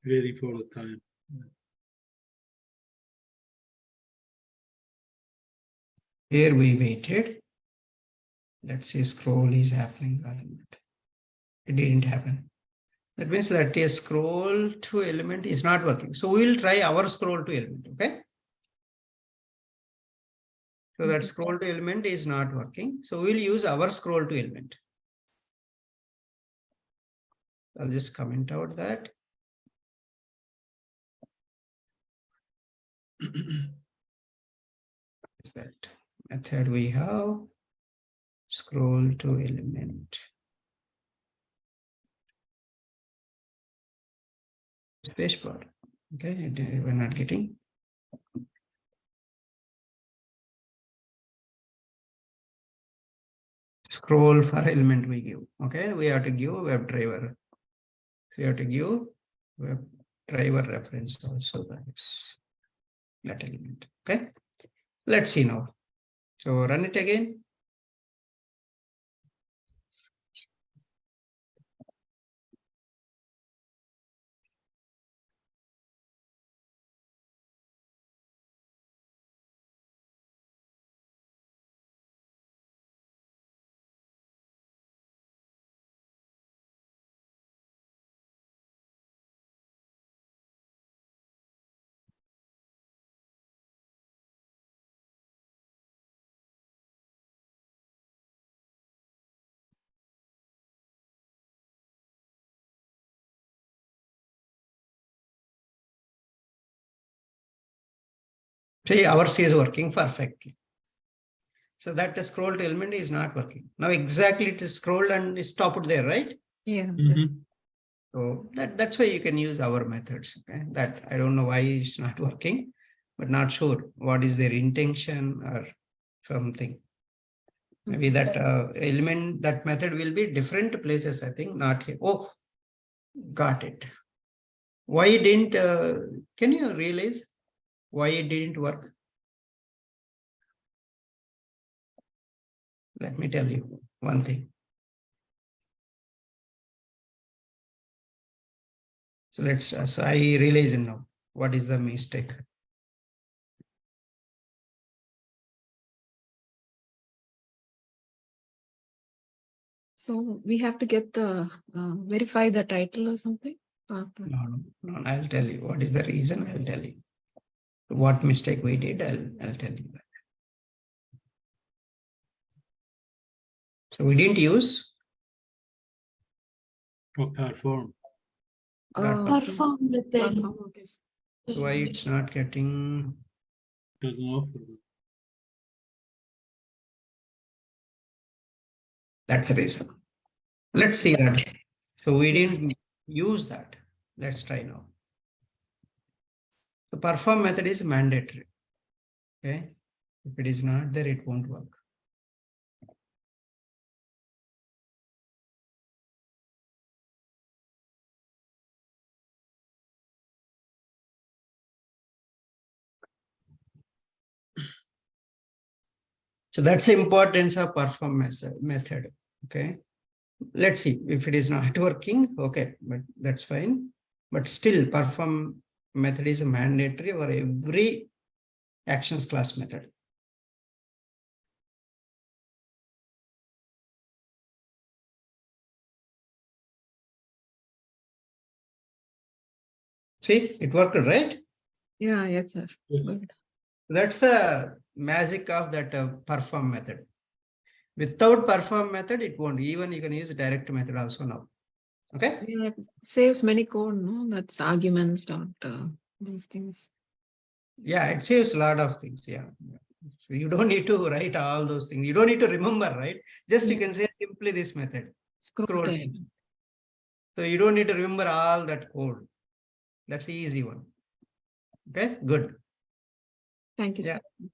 S3: Waiting for the time.
S1: Here we waited. Let's see, scroll is happening. It didn't happen. That means that a scroll to element is not working. So we will try our scroll to element. Okay. So that scroll to element is not working. So we'll use our scroll to element. I'll just comment out that. That method we have scroll to element. Spacebar. Okay, we're not getting. Scroll for element we give. Okay, we have to give WebDriver. We have to give WebDriver reference also. That's that element. Okay, let's see now. So run it again. See, ours is working perfectly. So that the scroll to element is not working. Now exactly it is scrolled and is stopped there, right?
S4: Yeah.
S1: So that's why you can use our methods. Okay, that I don't know why it's not working, but not sure what is their intention or something. Maybe that element, that method will be different places. I think not here. Oh, got it. Why didn't? Can you realize why it didn't work? Let me tell you one thing. So let's. So I realize now what is the mistake.
S4: So we have to get the verify the title or something.
S1: No, I'll tell you what is the reason. I'll tell you what mistake we did. I'll tell you that. So we didn't use
S3: Perform.
S4: Perform method. Okay.
S1: so why it's not getting.
S3: Doesn't offer.
S1: That's the reason. Let's see that. So we didn't use that. Let's try now. The perform method is mandatory. Okay. If it is not there, it won't work. So that's the importance of perform method. Okay. Let's see if it is not working. Okay, but that's fine. But still, perform method is mandatory for every actions class method. See, it worked, right?
S4: Yeah, yes, sir.
S3: Yes.
S4: Good.
S1: That's the magic of that perform method. Without perform method, it won't. Even you can use direct method also now. Okay.
S4: Yeah, it saves many code, no? That's arguments, dot, those things.
S1: Yeah, it saves a lot of things. Yeah. So you don't need to write all those things. You don't need to remember, right? Just you
S4: Yeah.
S1: can say simply this method.
S4: Scroll
S1: Scroll.
S4: time.
S1: So you don't need to remember all that code. That's the easy one. Okay, good.
S4: Thank you,
S1: Yeah.
S4: sir.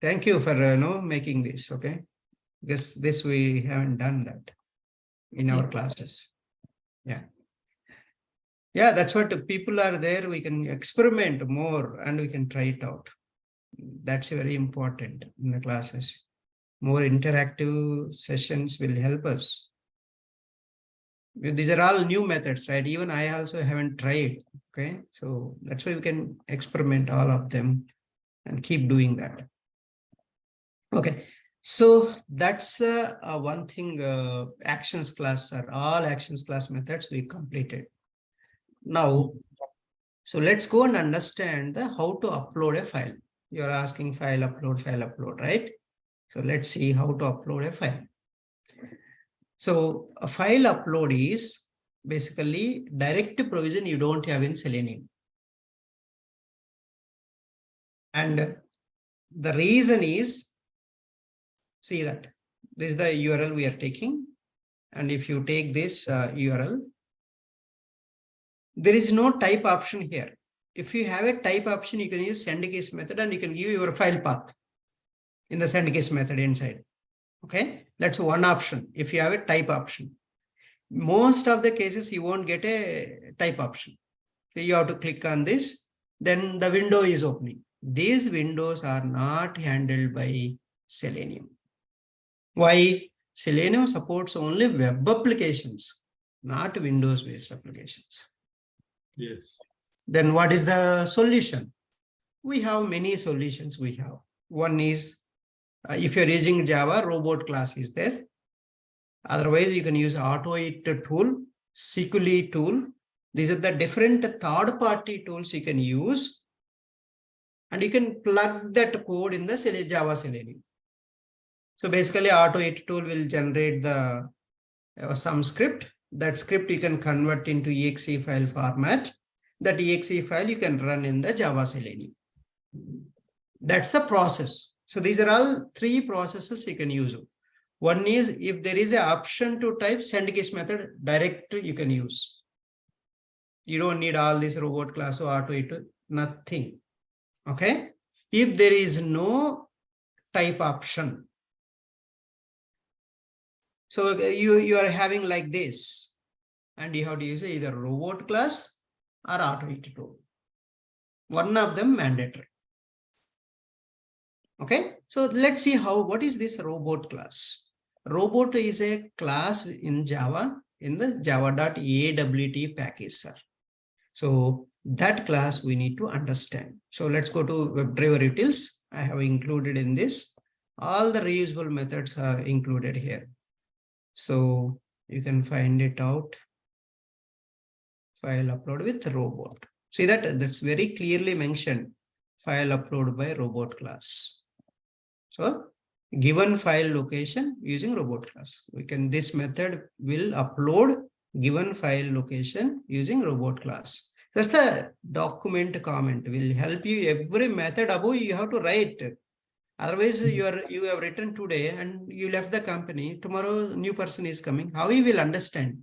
S1: Thank you for making this. Okay, because this we haven't done that in our
S4: Yeah.
S1: classes. Yeah. Yeah, that's what people are there. We can experiment more and we can try it out. That's very important in the classes. More interactive sessions will help us. These are all new methods, right? Even I also haven't tried. Okay, so that's why we can experiment all of them and keep doing that. Okay, so that's one thing. Actions class are all actions class methods we completed. Now, so let's go and understand how to upload a file. You're asking file upload, right? So let's see how to upload a file. So a file upload is basically direct provision you don't have in Selenium. And the reason is, see that this is the URL we are taking. And if you take this URL, there is no type option here. If you have a type option, you can use send case method and you can give your file path in the send case method inside. Okay, that's one option. If you have a type option, most of the cases you won't get a type option. So you have to click on this, then the window is opening. These windows are not handled by Selenium. Why? Selenium supports only web applications, not Windows-based applications.
S3: Yes.
S1: Then what is the solution? We have many solutions we have. One is, if you're using Java, robot class is there. Otherwise, you can use AutoIt tool, Seculi tool. These are the different third-party tools you can use. And you can plug that code in the Java Selenium. So basically, AutoIt tool will generate the some script. That script you can convert into exe file format. That exe file you can run in the Java Selenium. That's the process. So these are all three processes you can use. One is if there is an option to type send case method, direct you can use. You don't need all this robot class or AutoIt, nothing. Okay. If there is no type option, so you are having like this, and you have to use either robot class or AutoIt tool. One of them mandatory. Okay, so let's see what is this robot class. Robot is a class in Java in the java.awt package, sir. So that class we need to understand. So let's go to WebDriver utils. I have included in this. All the reusable methods are included here. So you can find it out. File upload with robot. See that's very clearly mentioned. File upload by robot class. So given file location using robot class. This method will upload given file location using robot class. That's a document comment will help you. Every method above you have to write. Otherwise, you have written today and you left the company. Tomorrow, new person is coming. How he will understand?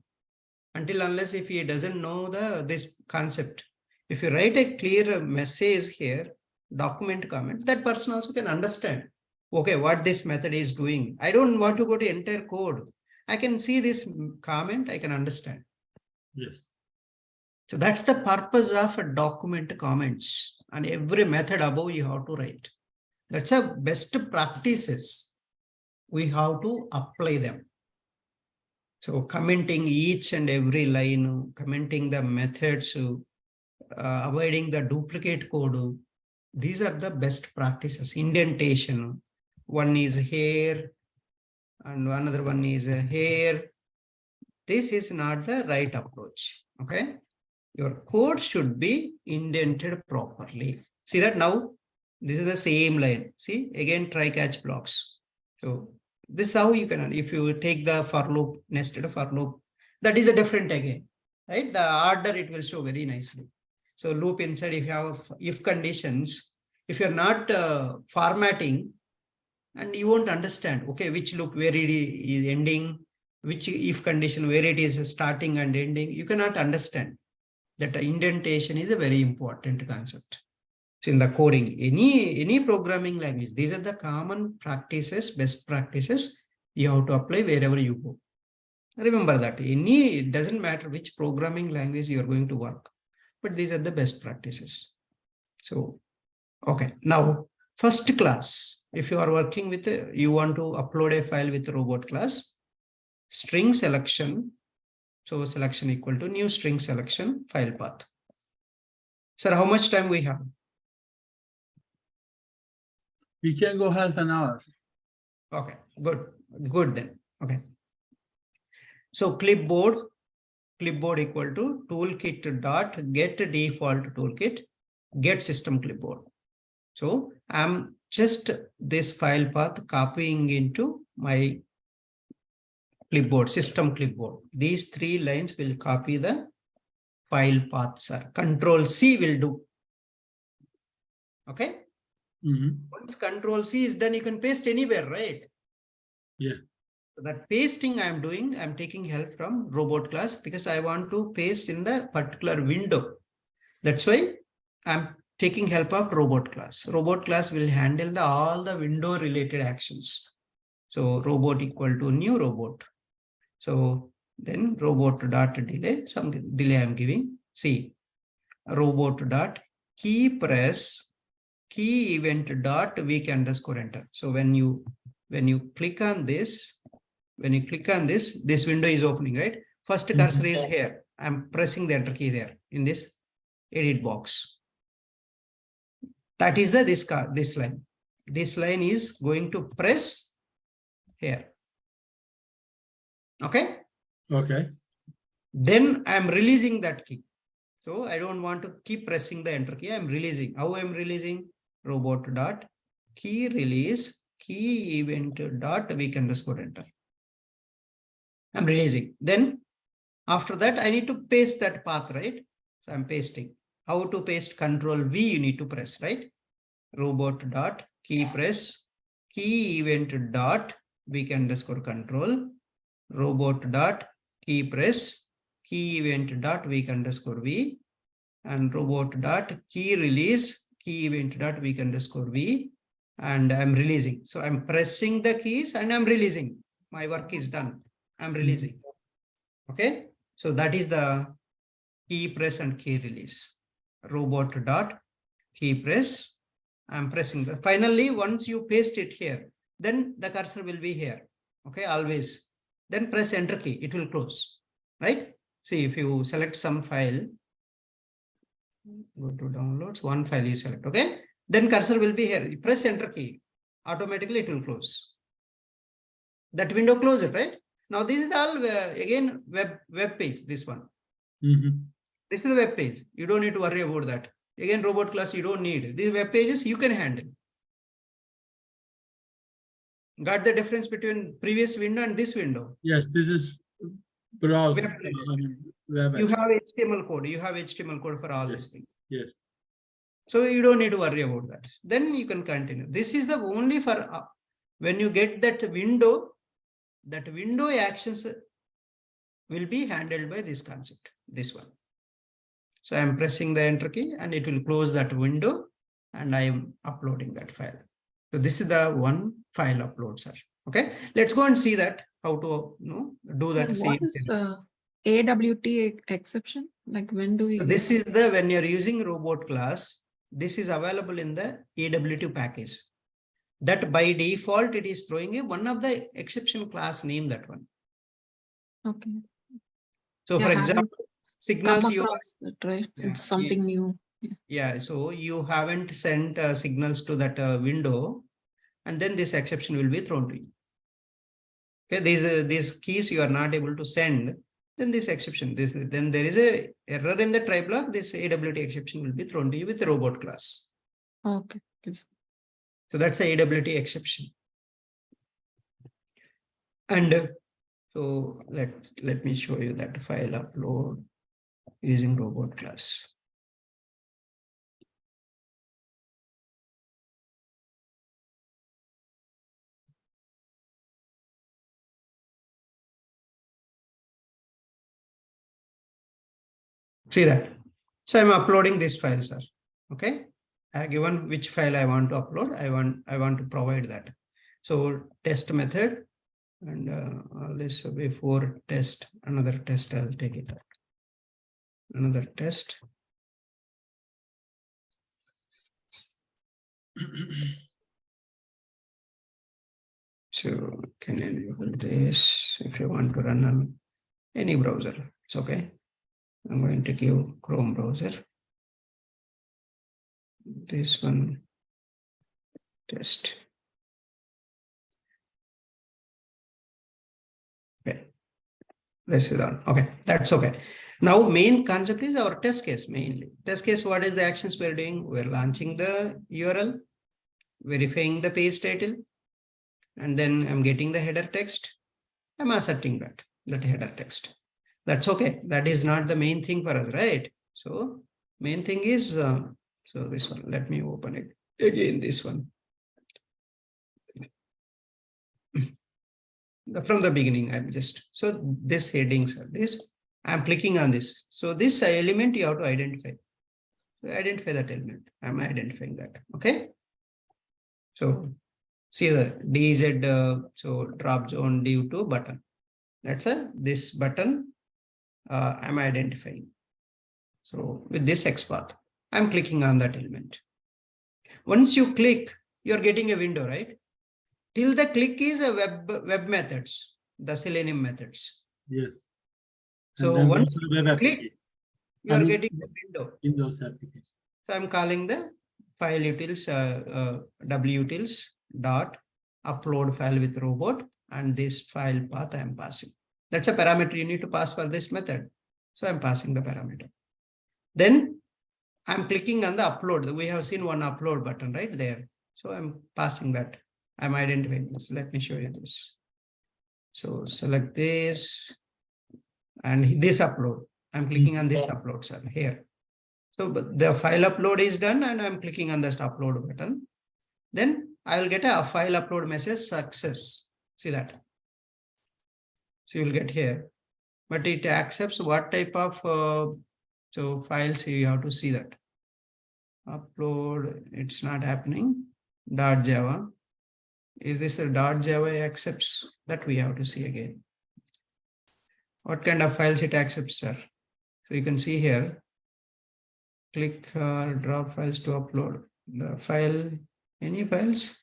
S1: Unless if he doesn't know this concept. If you write a clear message here, document comment, that person also can understand. Okay, what this method is doing. I don't want to go to entire code. I can see this comment, I can understand.
S3: Yes.
S1: So that's the purpose of a document comments. And every method above you have to write. That's a best practices. we have to apply them. So commenting each and every line, commenting the methods, avoiding the duplicate code. These are the best practices. Indentation. One is here and another one is here. This is not the right approach. Okay. Your code should be indented properly. See that now? This is the same line. See, again, try catch blocks. So this is how you can, if you take the for loop, nested for loop, that is a different again, right? The order, it will show very nicely. So loop inside, if you have if conditions, if you're not formatting, and you won't understand, okay, which loop, where it is ending, which if condition, where it is starting and ending, you cannot understand. That indentation is a very important concept. So in the coding, any programming language, these are the common practices, best practices you have to apply wherever you go. Remember that it doesn't matter which programming language you are going to work, but these are the best practices. So, okay, now first class, if you are working with, you want to upload a file with robot class, string selection. So selection equal to new string selection file path. Sir, how much time we have?
S3: We can go half an hour.
S1: Okay, good then. Okay. So clipboard equal to toolkit dot get default toolkit get system clipboard. So I'm just this file path copying into my clipboard, system clipboard. These 3 lines will copy the file path, sir. Control C will do. Okay. Once Control C is done, you can paste anywhere, right?
S3: Yeah.
S1: So that pasting I'm doing, I'm taking help from robot class because I want to paste in the particular window. That's why I'm taking help of robot class. Robot class will handle all the window related actions. So robot equal to new robot. So then robot dot delay, some delay I'm giving. See, robot dot key press key event dot week underscore enter. So when you click on this, this window is opening, right? First cursor is here. I'm pressing the enter key there in this edit box. That is the this line. This line is going to press here. Okay.
S3: Okay.
S1: Then I'm releasing that key. So I don't want to keep pressing the enter key. I'm releasing. How I'm releasing? Robot dot key release key event dot week underscore enter. I'm releasing. Then after that, I need to paste that path, right? So I'm pasting. How to paste? Control V you need to press, right? Robot dot key press key event dot week underscore control. Robot dot key press key event dot week underscore V and robot dot key release key event dot week underscore V, and I'm releasing. So I'm pressing the keys and I'm releasing. My work is done. I'm releasing. Okay. So that is the key press and key release. Robot dot key press. I'm pressing the finally once you paste it here, then the cursor will be here. Okay, always. Then press enter key, it will close. Right? See, if you select some file, go to downloads, one file you select, okay? Then cursor will be here. You press enter key, automatically it will close. That window close it, right? Now this is all again web page, this one. This is the web page. You don't need to worry about that. Again, robot class, you don't need. These web pages you can handle. Got the difference between previous window and this window?
S3: Yes, this is browser.
S1: Web. You have HTML code. You have HTML code for all these things.
S3: Yes.
S1: So you don't need to worry about that. Then you can continue. This is the only for when you get that window actions will be handled by this concept, this one. So I'm pressing the enter key and it will close that window and I am uploading that file. So this is the one file upload, sir. Okay, let's go and see that how to do that.
S4: What is AWT exception? Like when do we?
S1: So this is the when you're using robot class, this is available in the AWT package. that by default, it is throwing a one of the exception class name, that one.
S4: Okay.
S1: So
S4: Yeah,
S1: for
S4: I haven't
S1: example, signals
S4: come
S1: you
S4: across that, right?
S1: Yeah,
S4: It's something new.
S1: yeah, so you haven't sent signals to that window, and then this exception will be thrown to you. Okay, these keys you are not able to send, then this exception, then there is a error in the try block, this AWT exception will be thrown to you with the robot class.
S4: Okay. Yes.
S1: So that's the AWT exception. And so let me show you that file upload using robot class. See that? So I'm uploading this file, sir. Okay. I have given which file I want to upload. I want to provide that. So test method, and all this before test, another test, I'll take it. Another test. So can enable this if you want to run on any browser. It's okay. I'm going to give Chrome browser. This one, test. Okay, this is on. Okay, that's okay. Now main concept is our test case mainly. Test case, what is the actions we're doing? We're launching the URL, verifying the page title, and then I'm getting the header text. I'm asserting that header text. That's okay. That is not the main thing for us, right? So main thing is, so this one, let me open it again, this one. From the beginning, I'm just, so this headings are this, I'm clicking on this. So this element you have to identify. So identify that element. I'm identifying that. Okay. So see the DZ, so drop zone div to button. That's this button I'm identifying. So with this XPath, I'm clicking on that element. Once you click, you're getting a window, right? Till the click is a web methods, the Selenium methods.
S3: Yes.
S1: So
S3: then
S1: once
S3: also
S1: you
S3: web
S1: click,
S3: application.
S1: you are
S3: I mean,
S1: getting the window.
S3: Windows application.
S1: So I'm calling the file utils, wutils dot upload file with robot, and this file path I'm passing. That's a parameter you need to pass for this method. So I'm passing the parameter. Then I'm clicking on the upload. We have seen one upload button right there. So I'm passing that. I'm identifying this. Let me show you this. So select this and this upload. I'm clicking on this upload, sir, here. So the file upload is done and I'm clicking on this upload button. Then I will get a file upload message success. See that? So you'll get here, but it accepts what type of so files you have to see that. Upload, it's not happening. .java. Is this a .java accepts? That we have to see again. What kind of files it accepts, sir? So you can see here. Click drop files to upload. The file, any files?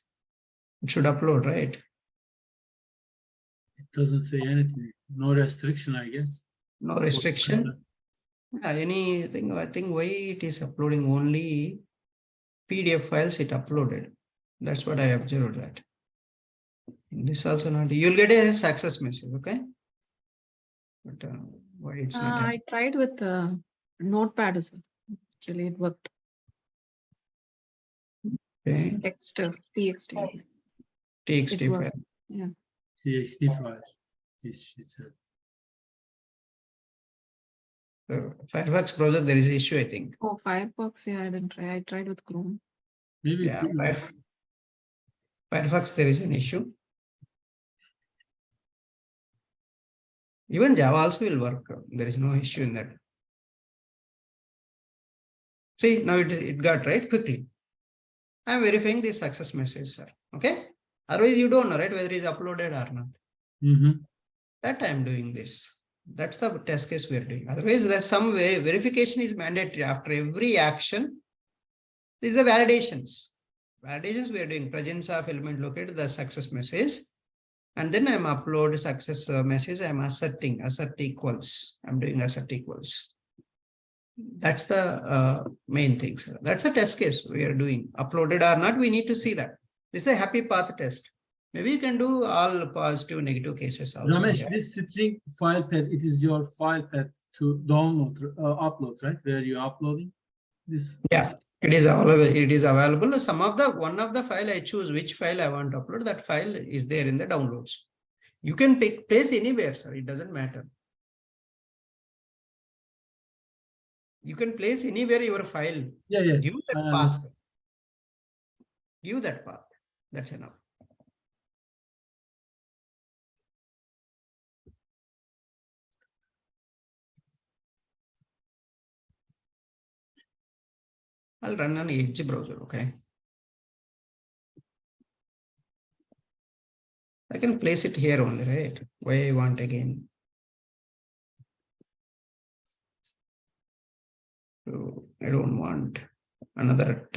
S1: It should upload, right?
S3: It doesn't say anything. No restriction, I guess.
S1: No restriction. Yeah, anything, I think why it is uploading only PDF files it uploaded. That's what I observed that. This also not, you'll get a success message, okay? But why it's not
S4: I tried with Notepad as well. Actually, it worked.
S1: okay.
S4: Text, TXT.
S1: TXT
S4: It worked.
S1: file.
S4: Yeah.
S3: TXT file. She said.
S1: Firefox browser, there is an issue, I think.
S4: Oh, Firefox. Yeah, I didn't try. I tried with Chrome.
S3: Maybe
S1: Yeah, Firefox, there is an issue. Even Java also will work. There is no issue in that. See, now it got right quickly. I'm verifying this success message, sir. Okay. Otherwise, you don't know, right, whether it's uploaded or not. That I'm doing this. That's the test case we're doing. Otherwise, there's some verification is mandatory after every action. These are validations. Validations we are doing presence of element located, the success message. And then I'm upload success message. I'm asserting assert equals. I'm doing assert equals. That's the main thing. Sir. That's a test case we are doing. Uploaded or not, we need to see that. This is a happy path test. Maybe you can do all positive, negative cases also.
S3: Ramesh,
S1: Yeah.
S3: this string file path, it is your file path to download, upload, right? Where you're uploading this.
S1: Yeah, it is available. It is available. One of the file I choose which file I want to upload. That file is there in the downloads. You can place anywhere, sir. It doesn't matter. You can place anywhere your file.
S3: Yeah, yeah.
S1: Give that
S3: I
S1: path.
S3: understand.
S1: Give that path. That's enough. I'll run an Edge browser, okay? I can place it here only, right? Why I want again? So I don't want another.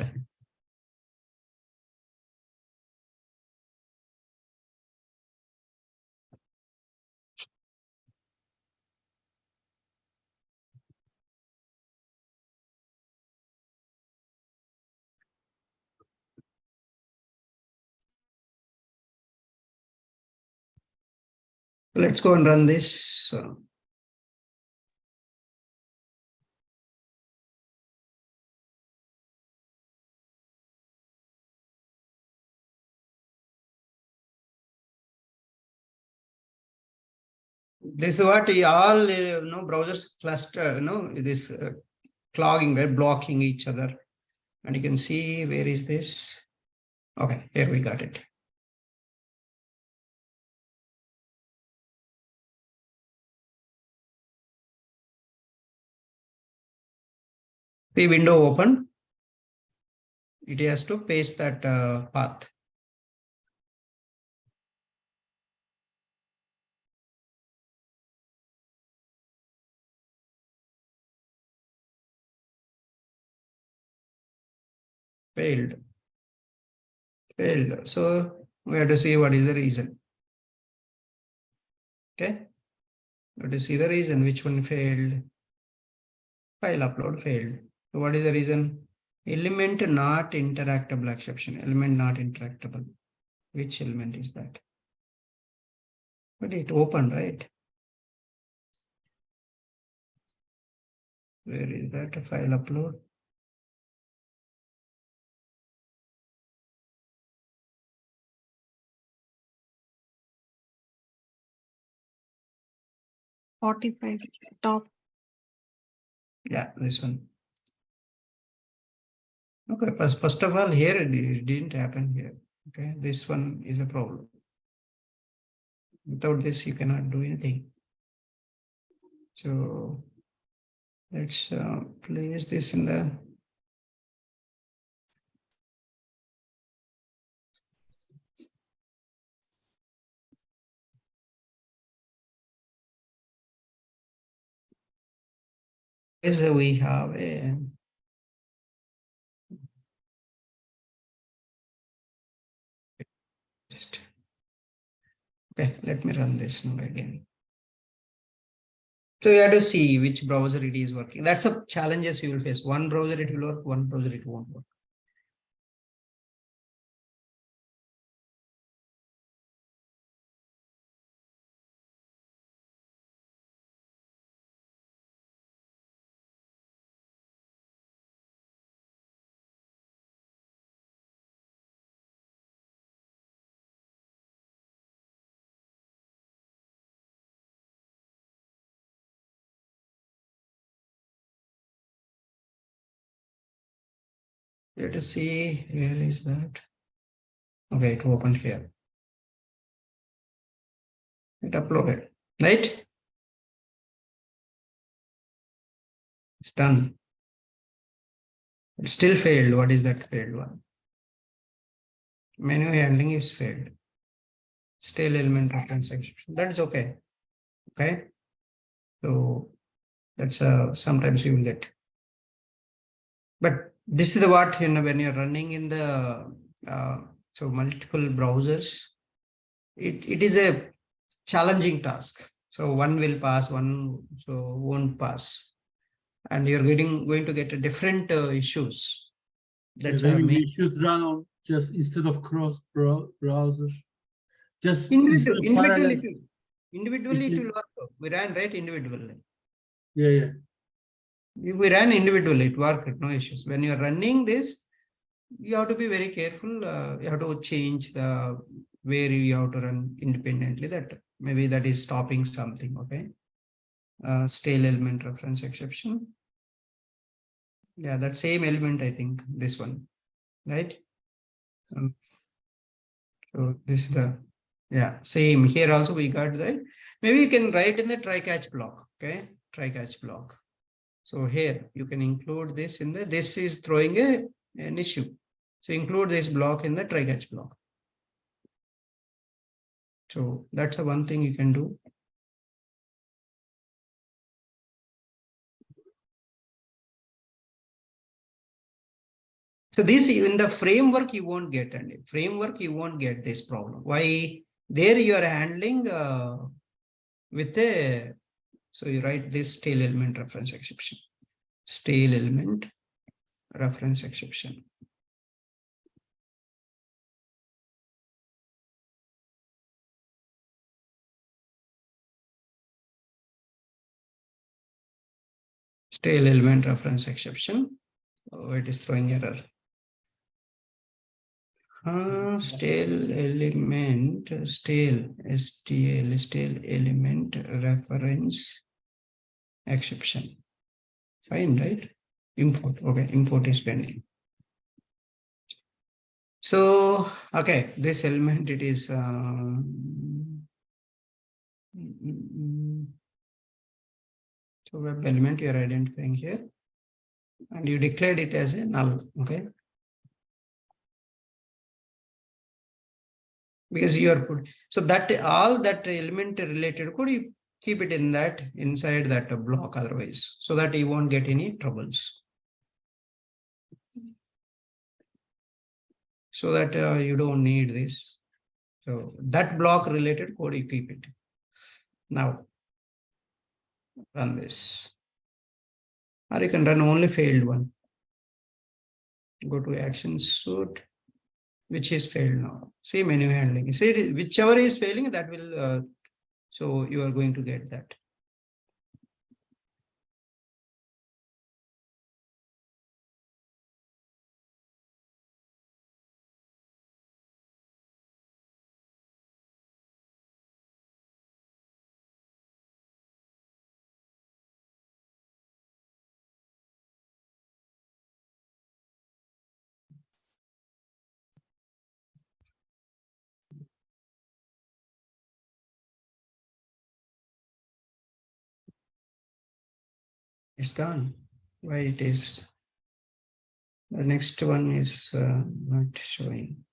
S1: Let's go and run this. This is what all browsers cluster, this clogging, right, blocking each other. And you can see where is this? Okay, here we got it. The window open. It has to paste that path. Failed. So we have to see what is the reason. Okay. We have to see the reason which one failed. File upload failed. So what is the reason? Element not interactable exception. Element not interactable. Which element is that? But it opened, right? Where is that file upload?
S4: top.
S1: Yeah, this one. Okay, first of all, here it didn't happen here. Okay, this one is a problem. Without this, you cannot do anything. So let's place this in the. Is we have a. Okay, let me run this now again. So you have to see which browser it is working. That's a challenges you will face. One browser it will work, one browser it won't work. You have to see where is that. Okay, it opened here. It uploaded, right? It's done. It still failed. What is that failed one? Menu handling is failed. Still element reference exception. That's okay. Okay. So that's sometimes you will get. But this is the what when you're running in the So multiple browsers. It is a challenging task. So one will pass, one so won't pass, and you're going to get a different issues. That's our
S3: Maybe
S1: main.
S3: we should run on just instead of cross browser, just
S1: Individual,
S3: instead of parallel.
S1: individually it will work. We ran right individually.
S3: Yeah.
S1: We ran individually, it worked, no issues. When you're running this, you have to be very careful. You have to change the where you have to run independently. That maybe that is stopping something. Okay. Stale element reference exception. Yeah, that same element, I think, this one, right? So this is the, yeah, same here also we got that. Maybe you can write in the try catch block. Okay, try catch block. So here you can include this in the, this is throwing an issue. So include this block in the try catch block. So that's the one thing you can do. So this in the framework you won't get, and framework you won't get this problem. Why? There you are handling with a, so you write this stale element reference exception. Stale element reference exception. Stale element reference exception. Oh, it is throwing error. Stale element, stale STL, stale element reference exception. Fine, right? Import. Okay, import is pending. So, okay, this element, it is so web element you are identifying here, and you declared it as a null. Okay. Because you are put, so that all that element related code, you keep it in that inside that block otherwise, so that you won't get any troubles. So that you don't need this. So that block related code, you keep it. Now run this. Or you can run only failed one. Go to actions suite, which is failed now. See menu handling. See whichever is failing, that will, so you are going to get that. It's gone. Why it is? The next one is not showing.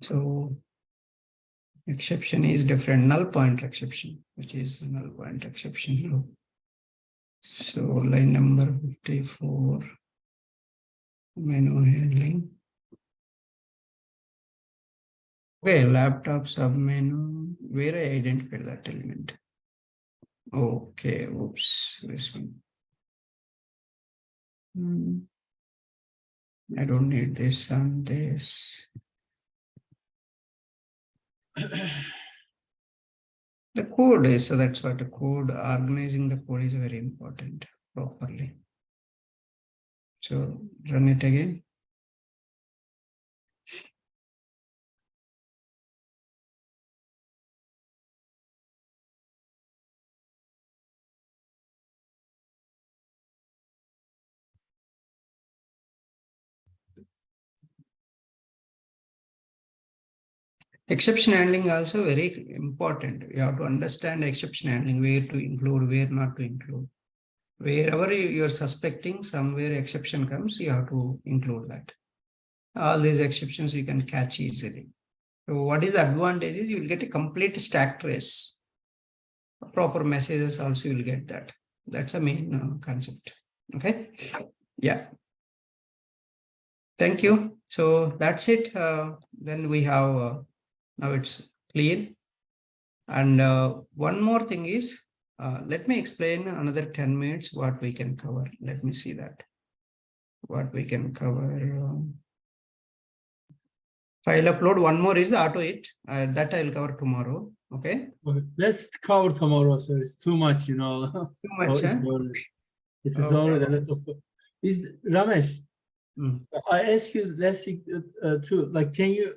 S1: So exception is different, null pointer exception, which is null pointer exception. So line number 54, menu handling. Okay, laptop submenu, where I identified that element. Okay, oops, this one. I don't need this and this. The code is, so that's what the code, organizing the code is very important properly. So run it again. Exception handling also very important. You have to understand exception handling, where to include, where not to include. Wherever you're suspecting somewhere exception comes, you have to include that. All these exceptions you can catch easily. So what is the advantage is you will get a complete stack trace. Proper messages also you will get that. That's the main concept. Okay. Yeah. Thank you. So that's it. Then we have now it's clean. And one more thing is, let me explain another 10 minutes what we can cover. Let me see that. What we can cover. File upload. One more is the auto it. That I'll cover tomorrow. Okay.
S3: Okay, let's cover tomorrow, sir. It's too much, you know.
S1: Too much. Huh?
S3: It is
S1: Okay.
S3: already a lot of. Is Ramesh?
S1: Hmm.
S3: I asked you last week too. Like, can you